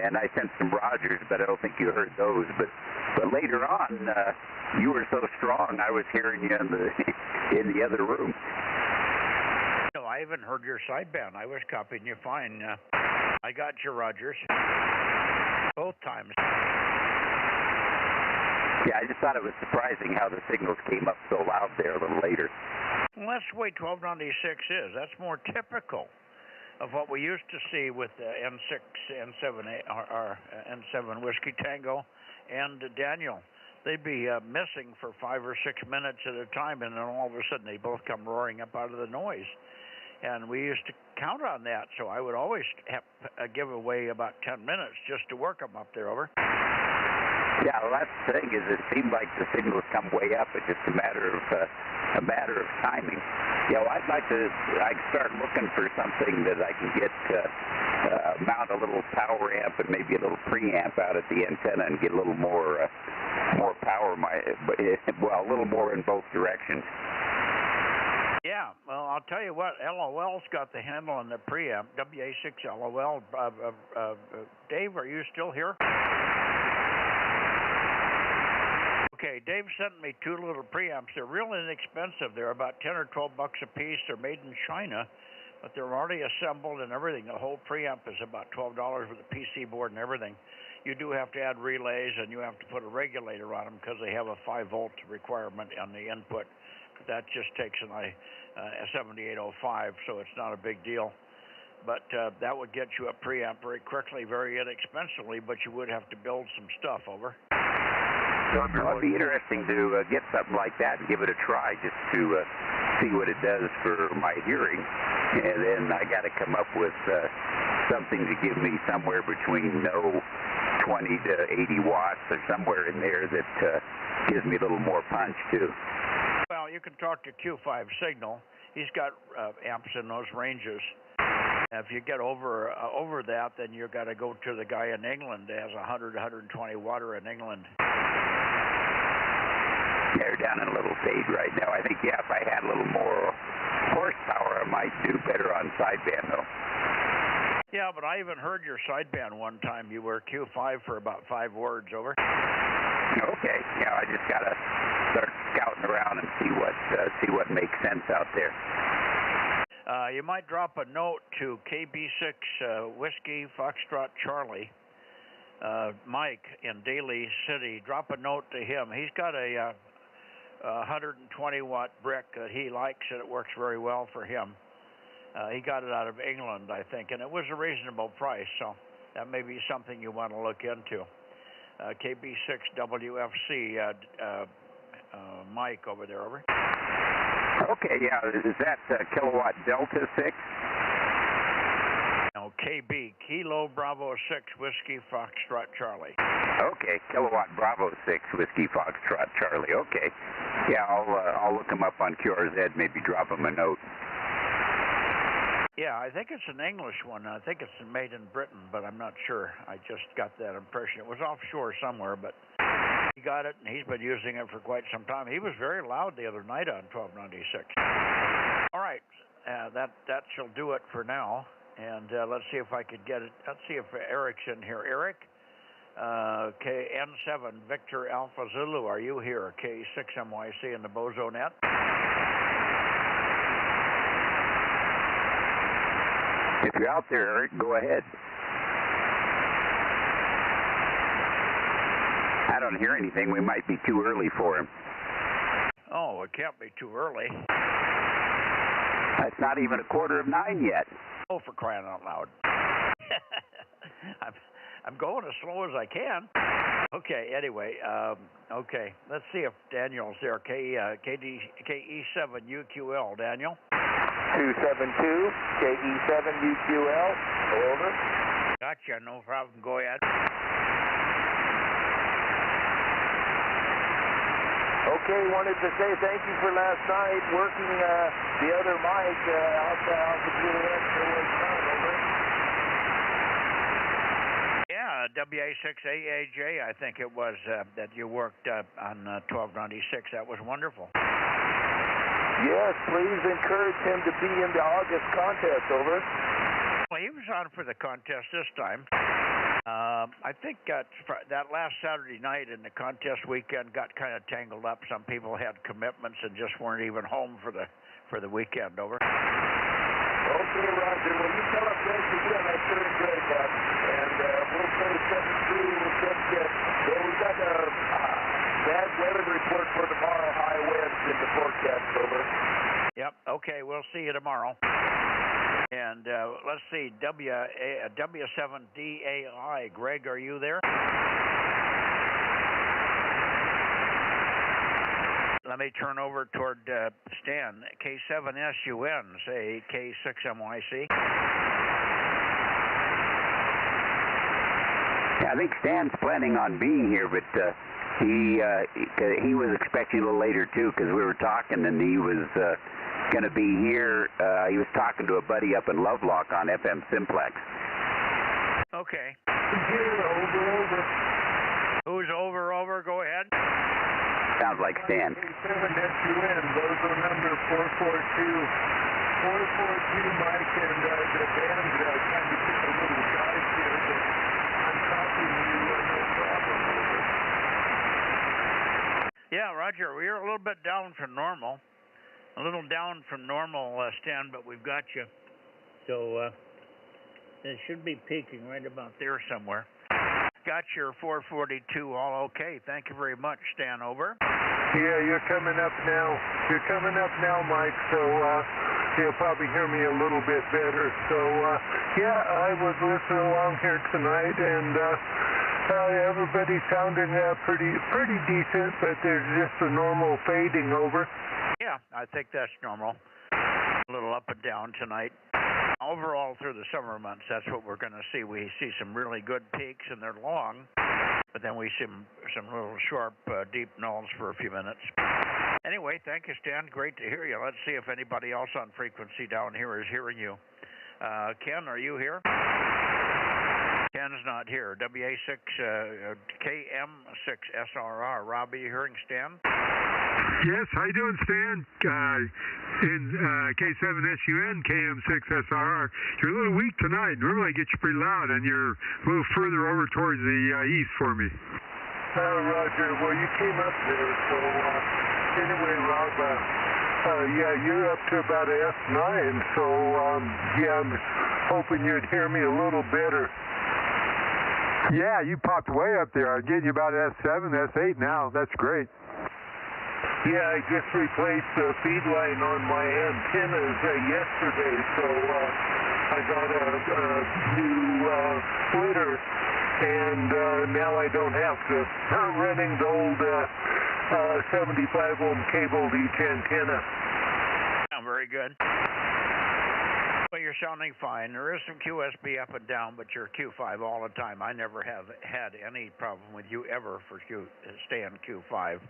and I sent some Rogers, but I don't think you heard those, but later on, you were so strong, I was hearing you in the other room. No, I haven't heard your sideband. I was copying you fine. I got your Rogers. Both times. Yeah, I just thought it was surprising how the signals came up so loud there a little later. Well, that's the way 1296 is. That's more typical of what we used to see with N6, N7, or N7 Whiskey Tango and Daniel. They'd be missing for 5 or 6 minutes at a time, and then all of a sudden they both come roaring up out of the noise. And we used to count on that, so I would always have give away about 10 minutes just to work them up there. Over. Yeah, well, that's the thing is it seemed like the signals come way up. It's just a matter of timing. You know, I'd start looking for something that I can get mount a little power amp and maybe a little preamp out at the antenna and get a little more power. A little more in both directions. Yeah, well, I'll tell you what, LOL's got the handle on the preamp, WA6 LOL. Dave, are you still here? Okay, Dave sent me 2 little preamps. They're real inexpensive. They're about 10 or 12 bucks a piece. They're made in China, but they're already assembled and everything. The whole preamp is about $12 with a PC board and everything. You do have to add relays, and you have to put a regulator on them because they have a 5-volt requirement on the input. That just takes an 7805, so it's not a big deal. But that would get you a preamp very quickly, very inexpensively, but you would have to build some stuff. Over. Well, it'd be interesting to get something like that and give it a try just to see what it does for my hearing. And then I got to come up with something to give me somewhere between 20 to 80 watts or somewhere in there that gives me a little more punch, too. Well, you can talk to Q5 Signal. He's got amps in those ranges. If you get over that, then you got to go to the guy in England that has 100, 120 water in England. They're down in a little fade right now. I think, if I had a little more horsepower, I might do better on sideband, though. Yeah, but I even heard your sideband one time. You were Q5 for about 5 words. Over. Okay. Yeah, I just got to start scouting around and see what makes sense out there. You might drop a note to KB6 Whiskey Foxtrot Charlie, Mike in Daly City. Drop a note to him. He's got a 120 watt brick that he likes, and it works very well for him. He got it out of England, I think, and it was a reasonable price, so that may be something you want to look into. KB6WFC, Mike over there. Over. Okay, yeah, is that kilowatt Delta 6? No, KB, Kilo Bravo 6 Whiskey Foxtrot Charlie. Okay, kilowatt Bravo 6 Whiskey Foxtrot Charlie. Okay, yeah, I'll look him up on QRZ. Maybe drop him a note. Yeah, I think it's an English one. I think it's made in Britain, but I'm not sure. I just got that impression. It was offshore somewhere, but he got it, and he's been using it for quite some time. He was very loud the other night on 1296. All right, that shall do it for now. And let's see if I could get it. Let's see if Eric's in here. Eric, N7 Victor Alpha Zulu, are you here? K6MYC in the Bozo Net. If you're out there, Eric, go ahead. I don't hear anything. We might be too early for him. Oh, it can't be too early. It's not even 8:45 yet. Oh, for crying out loud. I'm going as slow as I can. Okay, anyway, okay. Let's see if Daniel's there. KE7UQL, Daniel. 272, KE7UQL, over. Gotcha, no problem. Go ahead. Okay, wanted to say thank you for last night, working the other mic out the Juliet. Over. Yeah, WA6AAJ, I think it was, that you worked on 1296. That was wonderful. Yes, please encourage him to be in the August contest, over. Well, he was on for the contest this time. I think that last Saturday night in the contest weekend got kind of tangled up. Some people had commitments and just weren't even home for the weekend, over. Okay, Roger. Well, you tell us once again, I sure enjoyed that. And we'll play 7-2. We'll just get, well, we got a bad weather report for tomorrow, high winds in the forecast, over. Yep, okay, we'll see you tomorrow. And let's see, W7DAI. Greg, are you there? Let me turn over toward Stan. K7SUN, say K6MYC. Yeah, I think Stan's planning on being here, but he was expecting a little later too, because we were talking, and he was going to be here. He was talking to a buddy up in Lovelock on FM Simplex. Okay. Over. Who's over? Go ahead. Sounds like Stan. K7SUN, Bozo number 442. 442, Mike, and the band kind of took a little dive here, but I'm copying you, no problem. Yeah, Roger, we are a little bit down from normal. A little down from normal, Stan, but we've got you. So it should be peaking right about there somewhere. Got your 442 all okay. Thank you very much, Stan, over. Yeah, you're coming up now. You're coming up now, Mike, so you'll probably hear me a little bit better. So, yeah, I was listening along here tonight, and everybody's sounding pretty decent, but there's just a normal fading over. Yeah, I think that's normal. A little up and down tonight. Overall, through the summer months, that's what we're going to see. We see some really good peaks, and they're long, but then we see some little sharp, deep nulls for a few minutes. Anyway, thank you, Stan. Great to hear you. Let's see if anybody else on frequency down here is hearing you. Ken, are you here? Ken's not here. WA6, KM6SRR. Rob, are you hearing Stan? Yes, how you doing, Stan? In K7SUN, KM6SRR. You're a little weak tonight. Normally I get you pretty loud, and you're a little further over towards the east for me. Roger. Well, you came up there, so anyway, Rob, yeah, you're up to about S9, so yeah, I'm hoping you'd hear me a little better. Yeah, you popped way up there. I'm getting you about S7, S8 now. That's great. Yeah, I just replaced the feed line on my antennas yesterday, so I got a new splitter, and now I don't have to running the old 75 ohm cable to each antenna. Yeah, very good. Well, you're sounding fine. There is some QSB up and down, but you're Q5 all the time. I never have had any problem with you ever for staying Q5.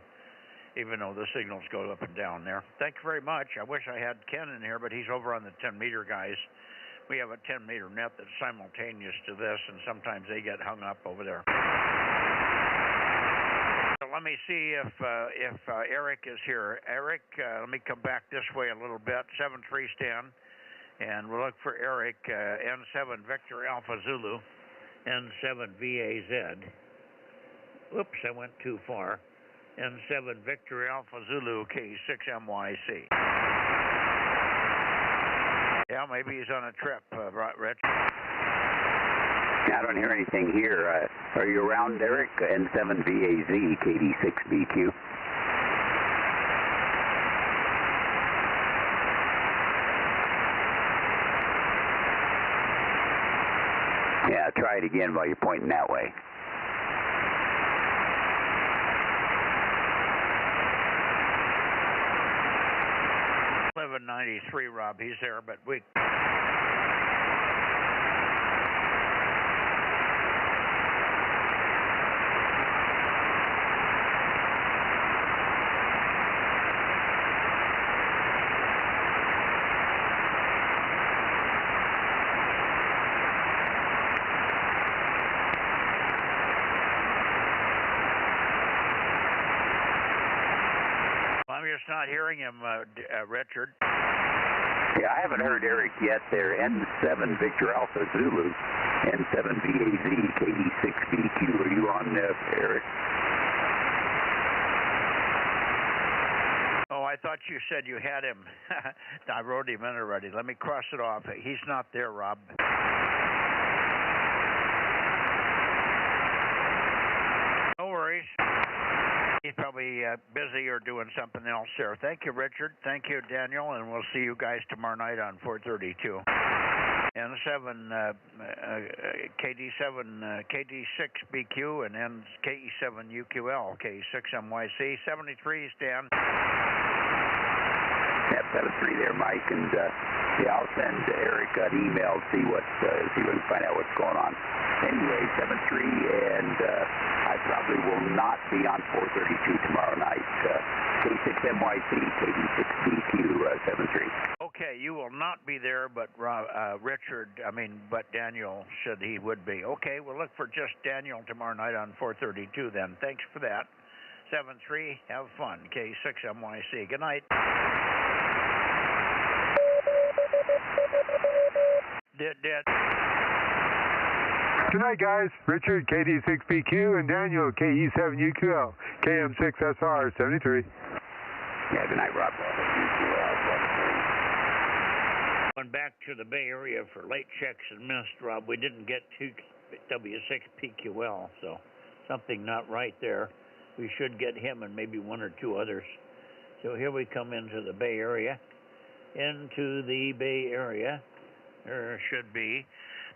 Even though the signals go up and down there. Thank you very much. I wish I had Ken in here, but he's over on the 10-meter guys. We have a 10-meter net that's simultaneous to this, and sometimes they get hung up over there. So let me see if Eric is here. Eric, let me come back this way a little bit. 7-3 stand, and we'll look for Eric, N7 Victor Alpha Zulu, N7 VAZ. Oops, I went too far. N7 Victor Alpha Zulu K6MYC. Yeah, maybe he's on a trip, Rich. I don't hear anything here. Are you around, Eric? N7VAZ, KD6BQ. Yeah, try it again while you're pointing that way. .93, Rob. He's there, but we... I'm just not hearing him, Richard. Yeah, I haven't heard Eric yet there. N7 Victor Alpha Zulu, N7VAZ, KD6BQ. Are you on, Eric? Oh, I thought you said you had him. I wrote him in already. Let me cross it off. He's not there, Rob. No worries. He's probably busy or doing something else there. Thank you, Richard. Thank you, Daniel, and we'll see you guys tomorrow night on 432. N7, KD7, KD6BQ, and then KE7UQL, K6MYC, 73, Stan. Yeah, 73 there, Mike, and yeah, I'll send Eric an email, see we can find out what's going on. Anyway, 73, and I probably will not be on 432 tomorrow night. K6MYC, KD6BQ, 73. Okay, you will not be there, but but Daniel said he would be. Okay, we'll look for just Daniel tomorrow night on 432 then. Thanks for that. 73, have fun. K6MYC. Good night. Dead. Good night, guys. Richard, KD6BQ, and Daniel, KE7UQL, KM6SR, 73. Yeah, good night, Rob. Went back to the Bay Area for late checks and missed, Rob. We didn't get to W6PQL, so something not right there. We should get him and maybe one or two others. So here we come into the Bay Area. Into the Bay Area. There should be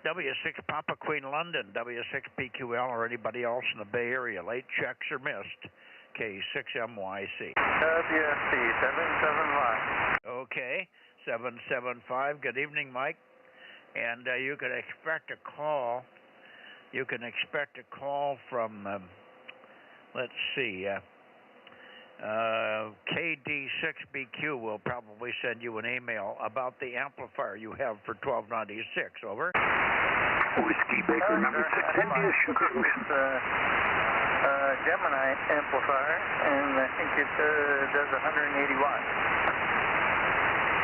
W6 Papa Queen London, W6PQL, or anybody else in the Bay Area. Late checks are missed. K6MYC. WSC 775. Okay, 775. Good evening, Mike. And you can expect a call. You can expect a call from, let's see, KD6BQ will probably send you an email about the amplifier you have for 1296. Over. Whiskey Baker number 6, India Sugar. It's Gemini amplifier, and I think it does 180 watts.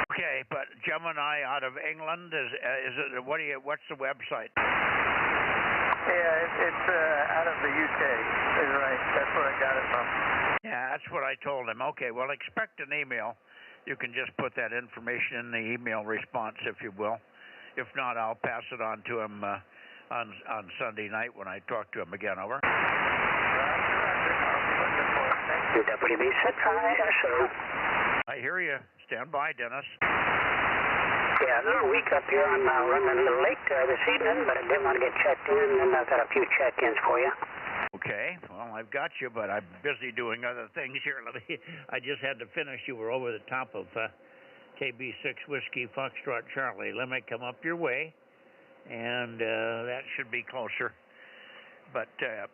Okay, but Gemini out of England is it? What's the website? Yeah, it's out of the UK. Is right. That's where I got it from. Yeah, that's what I told him. Okay, well, expect an email. You can just put that information in the email response, if you will. If not, I'll pass it on to him on Sunday night when I talk to him again. Over. WB6ISO. I hear you. Stand by, Dennis. Yeah, I'm a week up here. I'm running a little late this evening, but I did want to get checked in, and I've got a few check-ins for you. Okay, well, I've got you, but I'm busy doing other things here. I just had to finish. You were over the top of KB6 Whiskey Foxtrot Charlie. Let me come up your way, and that should be closer. But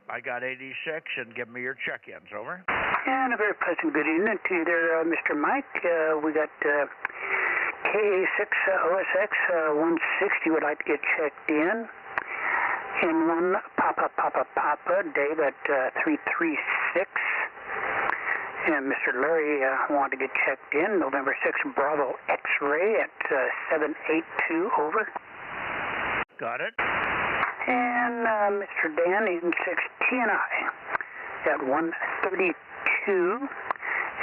I got 86, and give me your check-ins. Over. And a very pleasant good evening to you there, Mr. Mike. We got K6OSX 160 would like to get checked in. N1 Papa Dave at 336. And Mr. Larry wanted to get checked in. November 6 Bravo X-ray at 782, over. Got it. And Mr. Dan in 6TNI at 132.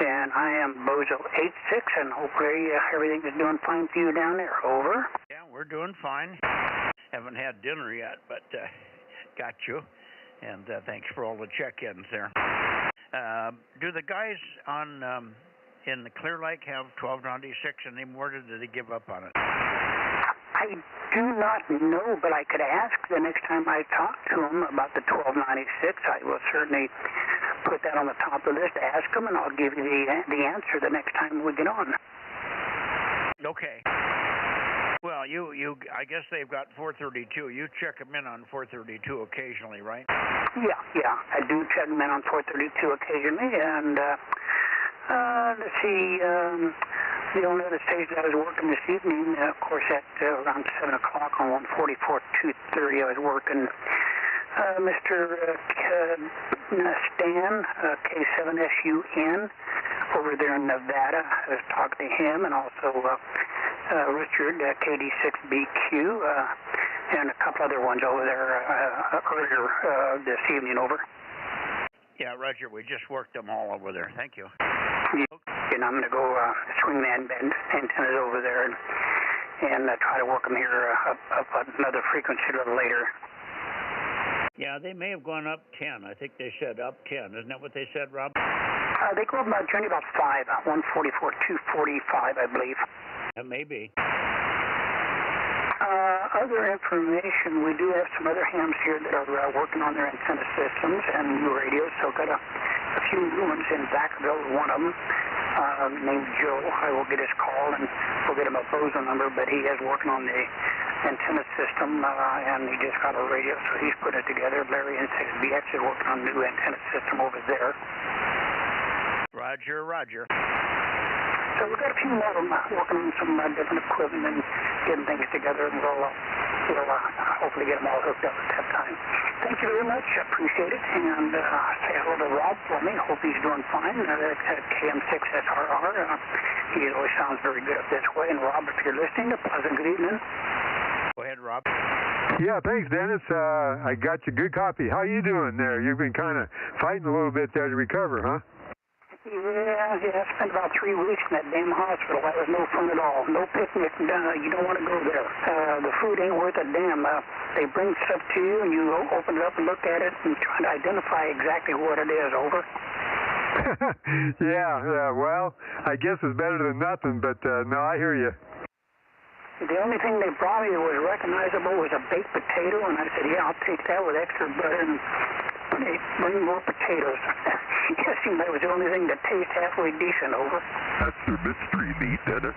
And I am Bozo 86, and hopefully everything is doing fine for you down there, over. Yeah, we're doing fine. Haven't had dinner yet, but got you. And thanks for all the check-ins there. Do the guys on in the Clear Lake have 1296 anymore, or did they give up on it? I do not know, but I could ask the next time I talk to them about the 1296. I will certainly put that on the top of the list. Ask them, and I'll give you the answer the next time we get on. Okay. Well, I guess they've got 432. You check them in on 432 occasionally, right? Yeah. I do check them in on 432 occasionally, and let's see, the only other station I was working this evening, of course, at around 7 o'clock on 144 230, I was working Mr. Stan, K7SUN, over there in Nevada. I was talking to him, and also Richard, KD6BQ, and a couple other ones over there earlier this evening, over. Yeah, Roger, we just worked them all over there. Thank you. And I'm going to go swing the antennas over there and try to work them here up another frequency a little later. Yeah, they may have gone up 10. I think they said up 10. Isn't that what they said, Rob? They go up about journey about 5, 144, 245, I believe. That may be. Other information, we do have some other hams here that are working on their antenna systems and new radios, so got a few new ones in Vacaville, one of them, named Joe. I will get his call, and we'll get him a Bozo number, but he is working on the antenna system, and he just got a radio, so he's putting it together. Larry in 6BX is working on a new antenna system over there. Roger. So we've got a few more of them working on some different equipment and getting things together, and we'll hopefully get them all hooked up at that time. Thank you very much. I appreciate it. And say hello to Rob for me. Hope he's doing fine. That's at KM6SRR. He always sounds very good up this way. And Rob, if you're listening, a pleasant good evening. Go ahead, Rob. Yeah, thanks, Dennis. I got you good copy. How you doing there? You've been kind of fighting a little bit there to recover, huh? Yeah, I spent about 3 weeks in that damn hospital. That was no fun at all. No picnic. You don't want to go there. The food ain't worth a damn. They bring stuff to you, and you open it up and look at it and try to identify exactly what it is, over. Yeah, well, I guess it's better than nothing, but no, I hear you. The only thing they brought me that was recognizable was a baked potato, and I said, yeah, I'll take that with extra butter, and they bring more potatoes. It seemed that was the only thing that tastes halfway decent, over. That's their mystery meat, Dennis.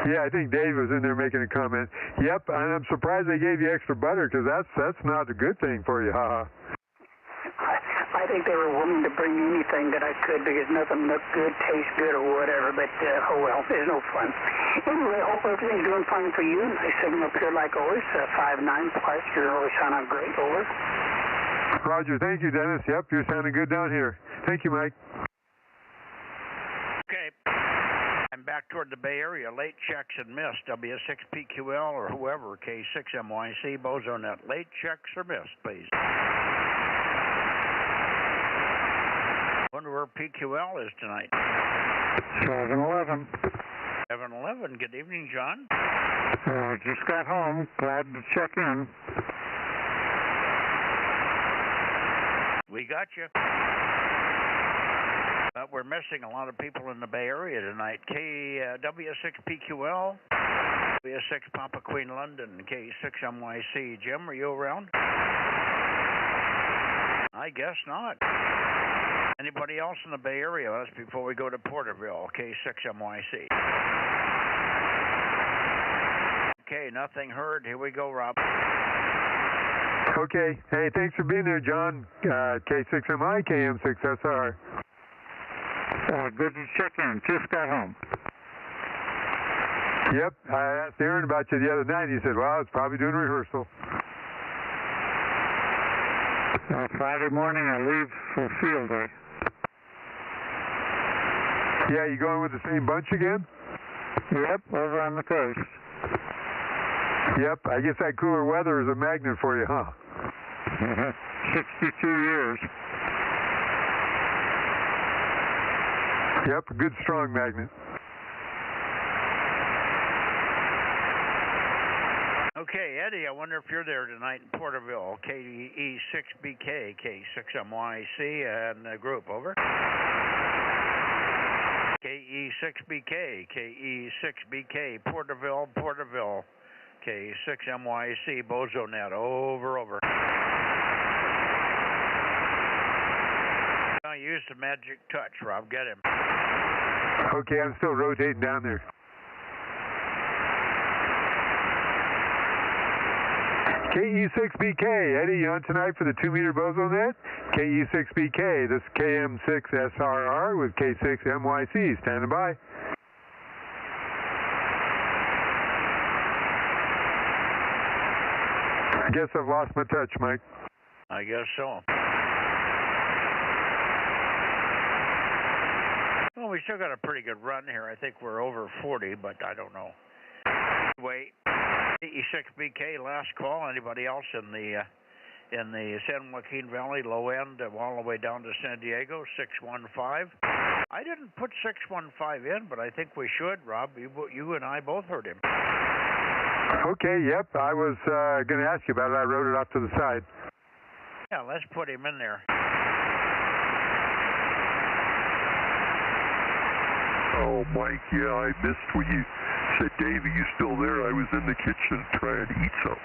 Yeah, I think Dave was in there making a comment. Yep, and I'm surprised they gave you extra butter, because that's not a good thing for you, haha. I think they were willing to bring anything that I could, because nothing looked good, tastes good, or whatever, but oh well, there's no fun. Anyway, I hope everything's doing fine for you. Nice signal up here like always, 5.9 plus. You're always sounding great, over. Roger, thank you, Dennis. Yep, you're sounding good down here. Thank you, Mike. Okay. I'm back toward the Bay Area. Late checks and missed. W6PQL or whoever, K6MYC, Bozo Net. Late checks or missed, please. Wonder where PQL is tonight. 711. 711. Good evening, John. Just got home. Glad to check in. We got you. But we're missing a lot of people in the Bay Area tonight. W6PQL, W6 Papa Queen London, K6MYC. Jim, are you around? I guess not. Anybody else in the Bay Area? That's before we go to Porterville, K6MYC. Okay, nothing heard. Here we go, Rob. Okay. Hey, thanks for being there, John. K6MI, KM6SR. Good to check in. Just got home. Yep, I asked Aaron about you the other night. He said, well, it's probably doing rehearsal. Friday morning I leave for field day. Yeah, you going with the same bunch again? Yep, over on the coast. Yep, I guess that cooler weather is a magnet for you, huh? 62 years. Yep, a good strong magnet. Okay, Eddie, I wonder if you're there tonight in Porterville. KE6BK, K6MYC, and group, over. KE6BK, KE6BK, Porterville, K6MYC, Bozo Net, over. I used the magic touch, Rob, get him. Okay, I'm still rotating down there. KE6BK, Eddie, you on tonight for the 2-meter Bozo Net? KE6BK, this is KM6SRR with K6MYC, standing by. I guess I've lost my touch, Mike. I guess so. Well, we still got a pretty good run here. I think we're over 40, but I don't know. Wait. KE6BK, last call. Anybody else in the San Joaquin Valley low end all the way down to San Diego? 615. I didn't put 615 in, but I think we should, Rob. You and I both heard him. Okay, yep. I was going to ask you about it. I wrote it off to the side. Yeah, let's put him in there. Oh, Mike, yeah, I missed when you said, Dave, are you still there? I was in the kitchen trying to eat something.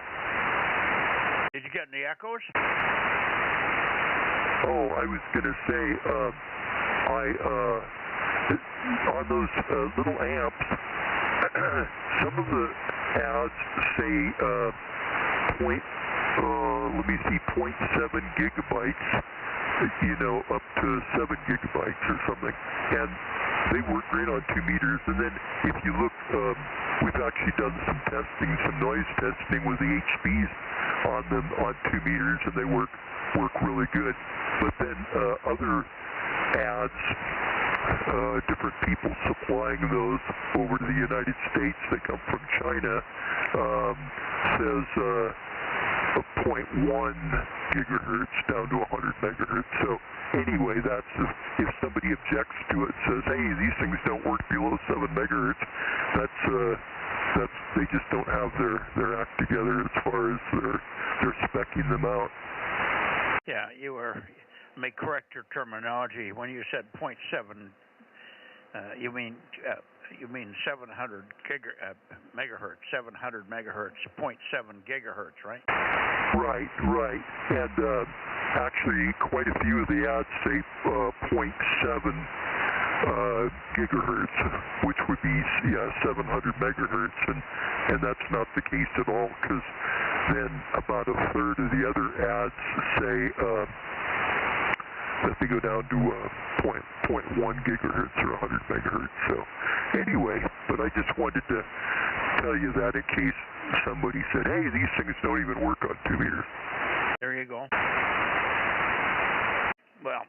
Did you get any echoes? Oh, I was going to say, on those little amps, some of the ads say, let me see, 0.7 gigabytes, up to 7 gigabytes or something. And they work great on 2 meters, and then if you look, we've actually done some testing, some noise testing with the HBs on them on 2 meters, and they work really good. But then other ads, different people supplying those over to the United States that come from China, says 0.1 gigahertz down to 100 megahertz. So anyway, that's if somebody objects to it, says, hey, these things don't work below 7 megahertz, that's they just don't have their act together as far as they're specking them out. Yeah, you may correct your terminology. When you said 0.7, you mean 700 megahertz, 700 megahertz, 0.7 gigahertz, right? Right. And actually, quite a few of the ads say 0.7 gigahertz, which would be 700 megahertz, and that's not the case at all, because then about a third of the other ads say that they go down to 0.1 gigahertz or 100 megahertz. So anyway, but I just wanted to tell you that in case somebody said, hey, these things don't even work on 2 meters. There you go. Well,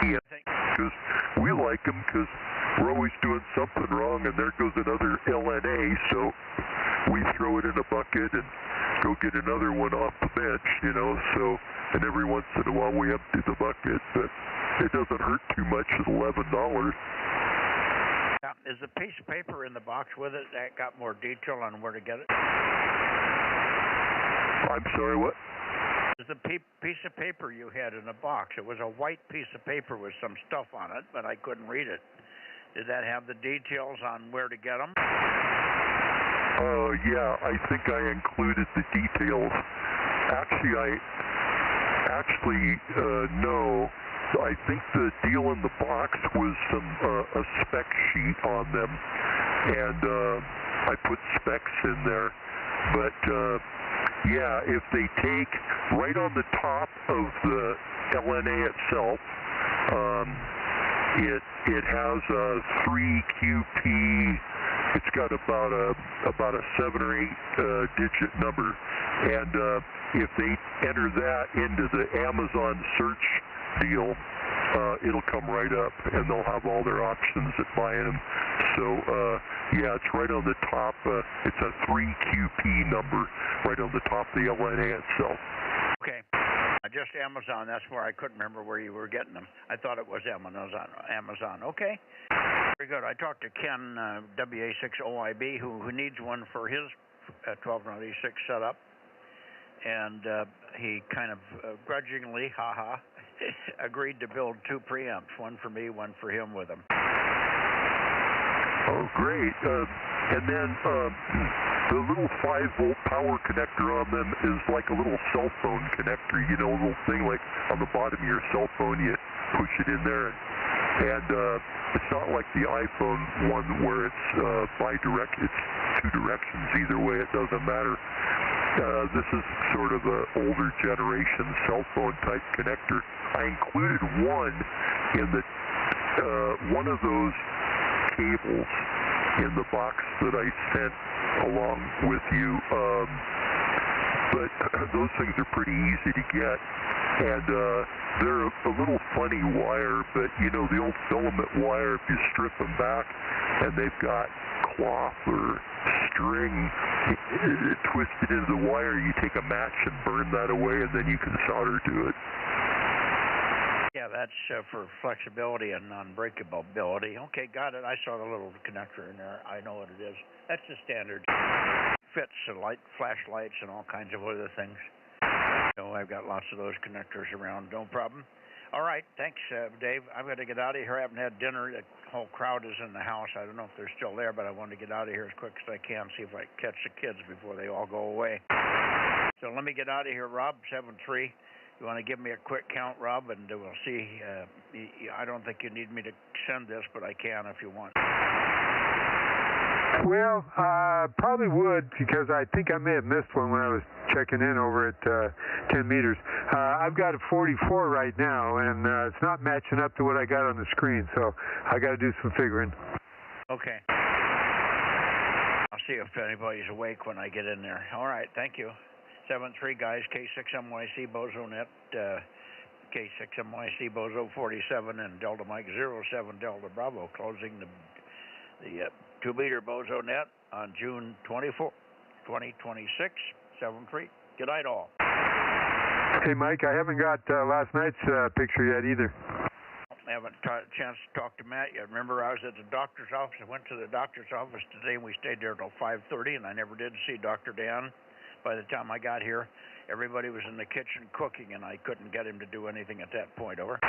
yeah, because we like them because we're always doing something wrong, and there goes another LNA, so we throw it in a bucket and go get another one off the bench, so, and every once in a while we empty the bucket, but it doesn't hurt too much at $11. Yeah, is the piece of paper in the box with it that got more detail on where to get it? I'm sorry, what? The piece of paper you had in the box, it was a white piece of paper with some stuff on it, but I couldn't read it. Did that have the details on where to get them? Yeah, I think I included the details. Actually, no. I think the deal in the box was a spec sheet on them, and I put specs in there. But yeah, if they take right on the top of the LNA itself, it has a 3QP it's got about a 7 or 8 digit number, and if they enter that into the Amazon search deal, it'll come right up, and they'll have all their options at buying them. So yeah, it's right on the top. It's a 3QP number right on the top of the LNA itself. Okay. Just Amazon. That's where I couldn't remember where you were getting them. I thought it was Amazon. Okay. Very good. I talked to Ken, WA6OIB, who needs one for his 1296 setup, and he kind of grudgingly, agreed to build 2 preamps, one for me, one for him with him. Oh, great. And then the little 5-volt power connector on them is like a little cell phone connector, you know, a little thing like on the bottom of your cell phone, you push it in there, and it's not like the iPhone one where it's it's 2 directions either way, it doesn't matter. This is sort of an older generation cell phone type connector. I included one in the one of those cables in the box that I sent along with you, but those things are pretty easy to get, and they're a little funny wire, but you know the old filament wire, if you strip them back and they've got cloth or string twisted into the wire, you take a match and burn that away, and then you can solder to it. Yeah, that's for flexibility and non-breakability. Okay, got it. I saw the little connector in there. I know what it is. That's the standard. Fits flashlights and all kinds of other things. So I've got lots of those connectors around. No problem. All right, thanks, Dave. I'm going to get out of here. I haven't had dinner. The whole crowd is in the house. I don't know if they're still there, but I want to get out of here as quick as I can, see if I catch the kids before they all go away. So let me get out of here, Rob, 7-3. You want to give me a quick count, Rob, and we'll see. I don't think you need me to send this, but I can if you want. Well, probably would, because I think I may have missed one when I was checking in over at 10 meters. I've got a 44 right now, and it's not matching up to what I got on the screen, so I got to do some figuring. Okay. I'll see if anybody's awake when I get in there. All right, thank you. 7-3, guys, K6MYC, Bozo Net, K6MYC, Bozo 47, and Delta Mike 07, Delta Bravo, closing the 2-meter Bozo Net on June 24, 2026, 7-3. Good night, all. Hey, Mike, I haven't got last night's picture yet either. I haven't had a chance to talk to Matt yet. Remember, I was at the doctor's office. I went to the doctor's office today, and we stayed there till 5:30, and I never did see Dr. Dan. By the time I got here, everybody was in the kitchen cooking, and I couldn't get him to do anything at that point. Over.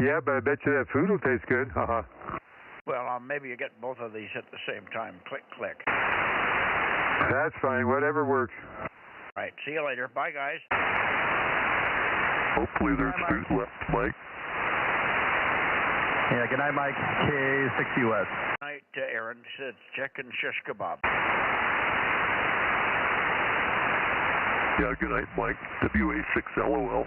Yeah, but I bet you that food will taste good. Well, maybe you get both of these at the same time. Click, click. That's fine. Whatever works. All right. See you later. Bye, guys. Hopefully there's food left, Mike. Yeah, good night, Mike. K6US. Good night, Aaron. It's chicken shish kebab. Yeah, good night, Mike. WA6LOL.